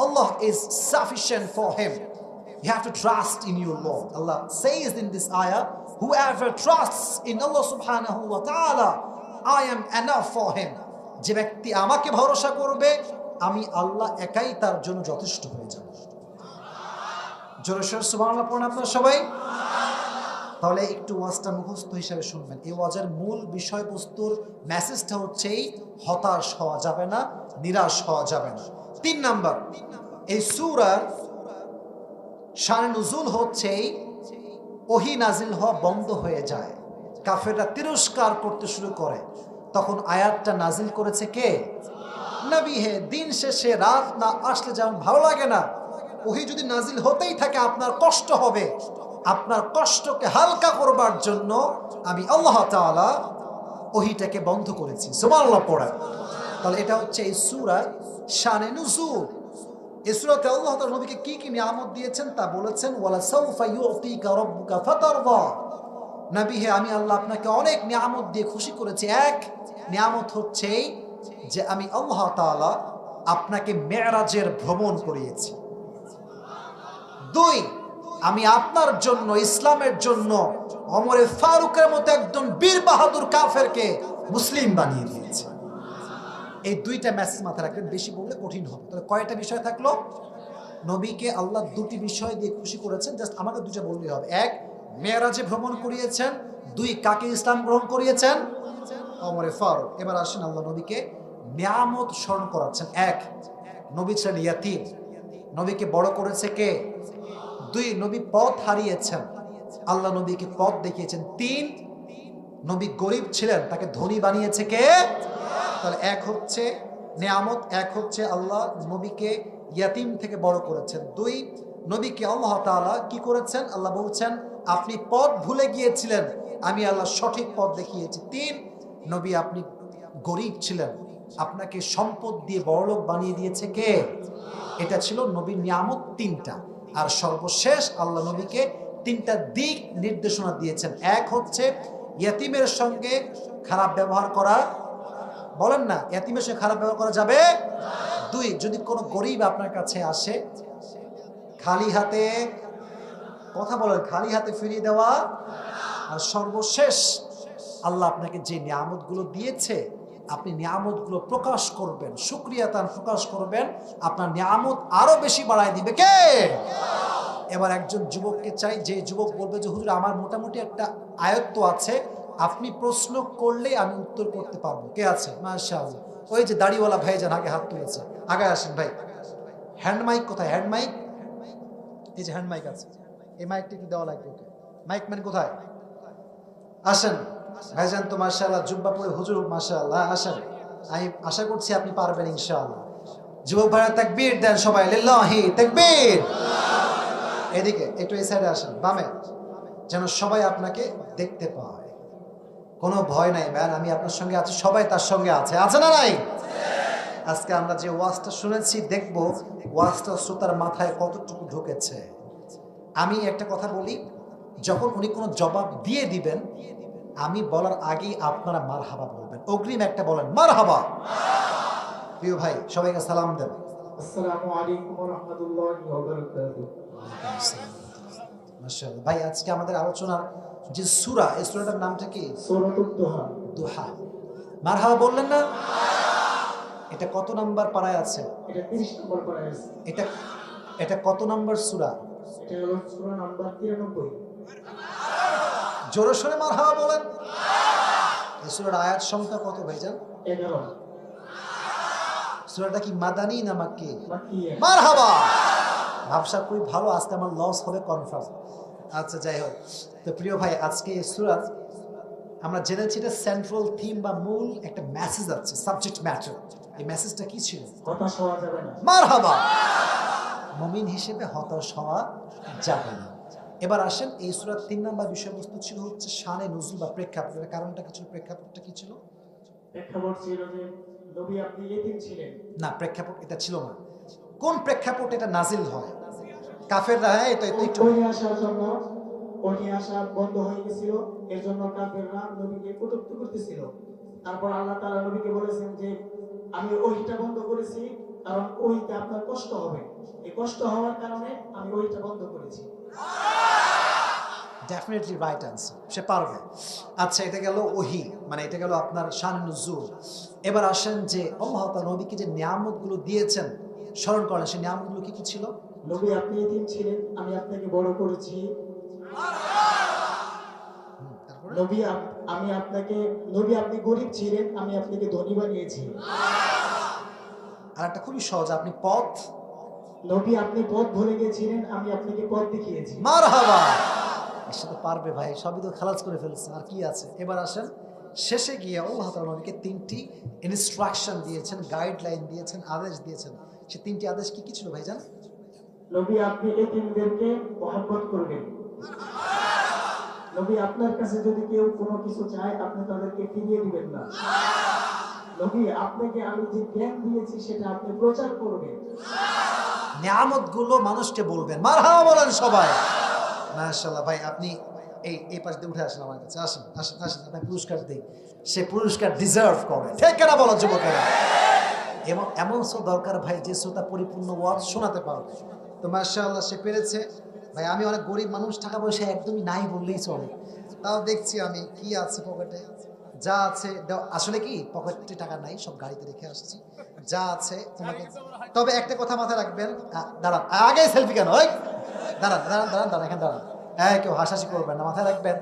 Allah is sufficient for him. You have to trust in your Lord. Allah says in this ayah, whoever trusts in Allah subhanahu wa ta'ala, I am enough for him. যে ব্যক্তি আমাকে ভরসা করবে, আমি আল্লাহ একাই তার জন্য যথেষ্ট হয়ে যাব। জোরে সোরে সুবহানাল্লাহ পড়ুন আপনারা সবাই। তাহলে একটু ওয়াজটা মুখস্থ হিসাবে শুনবেন। এই ওয়াজের মূল বিষয়বস্তুর মেসেজটা হচ্ছে হতাশ হওয়া যাবে না, নিরাশ হওয়া যাবে না। 3 নাম্বার, এই সূরার শানে নুজুল হচ্ছে ওহী নাজিল হওয়া বন্ধ হয়ে যায়, কাফেররা তিরস্কার করতে শুরু করে, তখন আয়াতটা নাজিল করেছে কে? নবী হে। দিন শেষে রাত না আসলে যেমন ভালো লাগে না, ওহী যদি নাজিল হতেই থাকে আপনার কষ্ট হবে, আপনার কষ্টকে হালকা করবার জন্য আমি আল্লাহ তাআলা ওহীটাকে বন্ধ করেছি। সুবহানাল্লাহ পড়েন। তাহলে এটা হচ্ছে এই সূরার শানে নুজুল। এই সূরাতে আল্লাহ তাআলা নবীকে কি কি নিয়ামত দিয়েছেন তা বলেছেন, ওয়ালা সাউফা ইউতিকা রাব্বুকা ফাতারদা। নবী হে, আমি আল্লাহ আপনাকে অনেক নিয়ামত দিয়ে খুশি করেছি। এক নিয়ামত হচ্ছে যে আমি আল্লাহ তাআলা আপনাকে মেরাজের ভ্রমণ করিয়েছি। 2, আমি আপনার জন্য, ইসলামের জন্য ওমরে ফারুকের মতো একজন বীর বাহাদুর কাফেরকে মুসলিম বানিয়ে দিয়েছি। এই 2টা মেসেজ মাথায় রাখবেন, বেশি বললে কঠিন হবে। তাহলে কয়টা বিষয় থাকলো? নবীকে আল্লাহ 2টি বিষয় দিয়ে খুশি করেছেন, জাস্ট আমাকে 2টা বললেই হবে। 1, মেরাজে ভ্রমণ করিয়েছেন। 2, কাকে ইসলাম গ্রহণ করিয়েছেন? ওমরে ফারুক। এবার আসেন আল্লাহ নবীকে নিয়ামত স্মরণ করাচ্ছেন। 1, নবী ছিলেন ইয়াতীম, নবীকে বড় করেছে কে? 2, নবী পথ হারিয়েছেন, আল্লাহ নবীকে পথ দেখিয়েছেন। 3, নবী গরিব ছিলেন, তাকে ধনী বানিয়েছে কে? তাহলে 1 হচ্ছে নিয়ামত, 1 হচ্ছে আল্লাহ নবীকে ইয়াতীম থেকে বড় করেছেন। 2, নবীকে আল্লাহ তাআলা কি করেছেন? আল্লাহ বলছেন আপনি পথ ভুলে গিয়েছিলেন, আমি আল্লাহ সঠিক পথ দেখিয়েছি। 3, নবী আপনি গরিব ছিলেন, আপনাকে সম্পদ দিয়ে বড়লোক বানিয়ে দিয়েছে কে? এটা ছিল নবীর নিয়ামত 3টা। আর সর্বশেষ আল্লাহ নবীকে 3টা দিক নির্দেশনা দিয়েছেন। 1 হচ্ছে ইয়াতীমের সঙ্গে খারাপ ব্যবহার করা, বলেন না ইয়াতীমের সঙ্গে খারাপ ব্যবহার করা যাবে। 2, যদি কোনো গরিব আপনার কাছে আসে খালি হাতে, কথা বলেন, খালি হাতে ফিরিয়ে দেওয়া। আর সর্বশেষ আল্লাহ আপনাকে যে নিয়ামতগুলো দিয়েছে, আপনি নিয়ামতগুলো প্রকাশ করবেন, শুকরিয়া তার প্রকাশ করবেন, আপনার নিয়ামত আরো বেশি বাড়ায় দিবে কে? এবার একজন যুবককে চাই, যে যুবক বলবে যে হুজুর আমার মোটামুটি একটা আয়ত্ত আছে, আপনি প্রশ্ন করলে আমি উত্তর করতে পারবো। কে আছে? মাশাআল্লাহ। ওই যে দাড়িওয়ালা ভাইজান আগে হাত তুলেছে, আগে আসেন ভাই। হ্যান্ড মাইক কোথায়? হ্যান্ড মাইক, এই যে হ্যান্ড মাইক আছে, এই মাইকটা একটু দেওয়া লাগবে ওকে। মাইক ম্যান কোথায়? আসেন ভাইজান, তো মাশাআল্লাহ জুব্বা পরে হুজুর মাশাআল্লাহ, আসেন। আমি আশা করছি আপনি পারবেন ইনশাআল্লাহ। যুবক ভাইরা তাকবীর দেন সবাই, লিল্লাহি তাকবীর। এদিকে একটু এই সাইডে আসেন, বামে, যেন সবাই আপনাকে দেখতে পায়। কোনো ভয় নাই ম্যান, আমি আপনার সঙ্গে আছি, সবাই তার সঙ্গে আছে, আছে না নাই? আজকে আমরা যে ওয়াজটা শুনেছি, দেখবো ওয়াজটা শ্রোতার মাথায় কতটুকু ঢুকেছে। আমি একটা কথা বলি, যখন উনি কোনো জবাব দিয়ে দিবেন, আমি বলার আগেই আপনারা মারহাবা বলবেন, অগ্রিম একটা বলেন মারহাবা। প্রিয় ভাই সবাইকে সালাম দেন। আসসালামু আলাইকুম ওয়া রাহমাতুল্লাহি ওয়া বারাকাতুহু। মাশাআল্লাহ। ভাই আজকে আমাদের আলোচনার যে সূরা, এই সূরাটার নামটা কি? সূরাতুদ দুহা। দুহা। মারহাবা বললেন না? এটা কত নাম্বার পারায় আছে? এটা 30 নম্বর পারায় আছে। এটা কত নাম্বার সূরা? এটা হলো সূরা নাম্বার 93। জোরে সোরে মারহাবা বলেন। এই সূরার আয়াত সংখ্যা কত ভাইজান? 11। সূরাটা কি মাদানী না মাক্কি? মাক্কি। মারহাবা। ব্যবসা খুবই ভালো, আজকে আমার লস হবে কনফার্ম। আচ্ছা যাই হোক, তো প্রিয় ভাই আজকে এই সূরা আমরা জেনেছি এটা সেন্ট্রাল থিম বা মূল একটা মেসেজ আছে, সাবজেক্ট ম্যাটার। এই মেসেজটা কি ছিল? হতাশ হওয়া যাবে না। মারহাবা। মুমিন হিসেবে হতাশ হওয়া যাবে না। এবার আসেন, এই সূরার 3 নাম্বার বিষয়বস্তু ছিল হচ্ছে শানে নুজুল বা প্রেক্ষাপট। কারণটা কি ছিল? প্রেক্ষাপটটা কি ছিল? প্রেক্ষাপট ছিল যে নবী আপনি ইতিম ছিলেন। না, প্রেক্ষাপট এটা ছিল না। কোন প্রেক্ষাপট এটা নাজিল হয়? কাফেররা, হ্যাঁ এটা একটু ওহি আসার জন্য ওহি আসা বন্ধ হয়ে গেছিল, এর জন্য কাফেররা নবীকে কটূক্তি করতেছিল। তারপর আল্লাহ তাআলা নবীকে বলেছেন যে আমি ওহিটা বন্ধ করেছি, কারণ ওহিতে আপনার কষ্ট হবে, এই কষ্ট হওয়ার কারণে আমি ওহিটা বন্ধ করেছি। ডেফিনেটলি রাইট অ্যান্সার, সে পারবে। আচ্ছা, এটা গেল ওহি, মানে এটা গেল আপনার শান নুজুল। এবার আসেন যে আল্লাহ তাআলা নবীকে যে নিয়ামতগুলো দিয়েছেন স্মরণ করেন, সেই নিয়ামতগুলো কি কি ছিল? নবী আপনি ইতিম ছিলেন, আমি আপনাকে বড় করেছি। তারপরে নবী আপনি গরিব ছিলেন, আমি আপনাকে ধনী বানিয়েছি। আর একটা খুবই সহজ, আপনি পথ, নবী আপনি পথ ভুলে গেছিলেন, আমি আপনাকে পথ দেখিয়েছি। মারহাবা। এর সাথে পারবে ভাই, সবই তো খালাস করে ফেলছে, আর কি আছে? এবার আসেন শেষে গিয়ে আল্লাহ তাআলা নবীকে 3টি ইনস্ট্রাকশন দিয়েছেন, গাইডলাইন দিয়েছেন, আদেশ দিয়েছেন। সে 3টি আদেশ কি কি ছিল ভাইজান? নবী আপনি এতিমদেরকে মহব্বত করবেন। নবী আপনার কাছে যদি কেউ কোনো কিছু চায়, আপনি তাদেরকে ফিরিয়ে দিবেন না। নবী আপনাকে আমি যে জ্ঞান দিয়েছি সেটা আপনি প্রচার করবেন। নিয়ামতগুলো মানুষকে বলবেন। মারহাবা বলেন সবাই। মাশাআল্লাহ ভাই, আপনি এই পাশ দিয়ে উঠে আসেন আমার কাছে, আসেন আসেন আসেন, আপনাকে পুরস্কার দিই। সে পুরস্কার ডিজার্ভ করে, ঠিক কেনা বলো যুবকেরা? এবং এমন দরকার ভাই যে শ্রোতা পরিপূর্ণ ওয়াজ শোনাতে পারবে। তো মাশাআল্লাহ সে পেরেছে। ভাই আমি অনেক গরিব মানুষ, টাকা পয়সা একদমই নাই বললেই চলে, তাও দেখছি আমি কি আছে পকেটে, যা আছে আসলে কি পকেটে টাকা নাই, সব গাড়িতে রেখে আসছি, যা আছে তোমাকে। তবে একটা কথা মাথায় রাখবেন, দাঁড়ান আগে সেলফি কেন, ওই দাঁড়ান দাঁড়ান দাঁড়ান দাঁড়ান, এখানে দাঁড়ান, হ্যাঁ কেউ হাসাহাসি করবেন না, মাথায় রাখবেন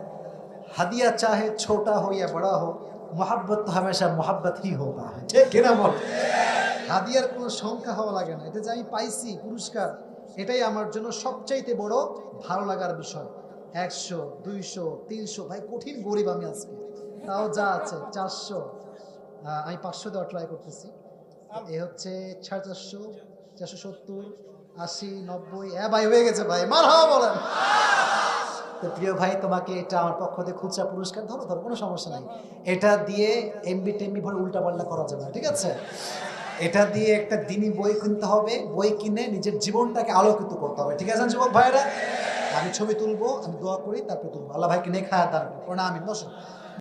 হাদিয়া চাহে ছোটা হো ইয়া বড়া হো, মোহাব্বত তো হামেশা মোহাব্বত হি হোতা হ্যায়, ঠিক কিনা বল? হাদিয়ার কোনো সংখ্যা হওয়া লাগে না, এটা যে আমি পাইছি পুরস্কার, এটাই আমার জন্য সবচাইতে বড় ভালো লাগার বিষয়। 100, 200, 300, ভাই কঠিন গরিব আমি আজকে, তাও যা আছে 400, আমি 500 দেওয়ার ট্রাই করতেছি। এ হচ্ছে 450, 470, 80, 90, ভাই হয়ে গেছে ভাই, মারহাবা বলেন। তো প্রিয় ভাই, তোমাকে এটা আমার পক্ষ থেকে খুচরা পুরস্কার, ধরো ধরো, কোনো সমস্যা নাই। এটা দিয়ে এমবি টেমবি ভরে উল্টাপাল্টা করা যাবে না, ঠিক আছে? এটা দিয়ে একটা দিনই বই কিনতে হবে, বই কিনে নিজের জীবনটাকে আলোকিত করতে হবে, ঠিক আছে যুবক ভাইরা? আমি ছবি তুলবো, আমি দোয়া করি, তারপরে তুলবো। আল্লাহ ভাইকে নেক হায়াত দান করুন, আমিন। বসো।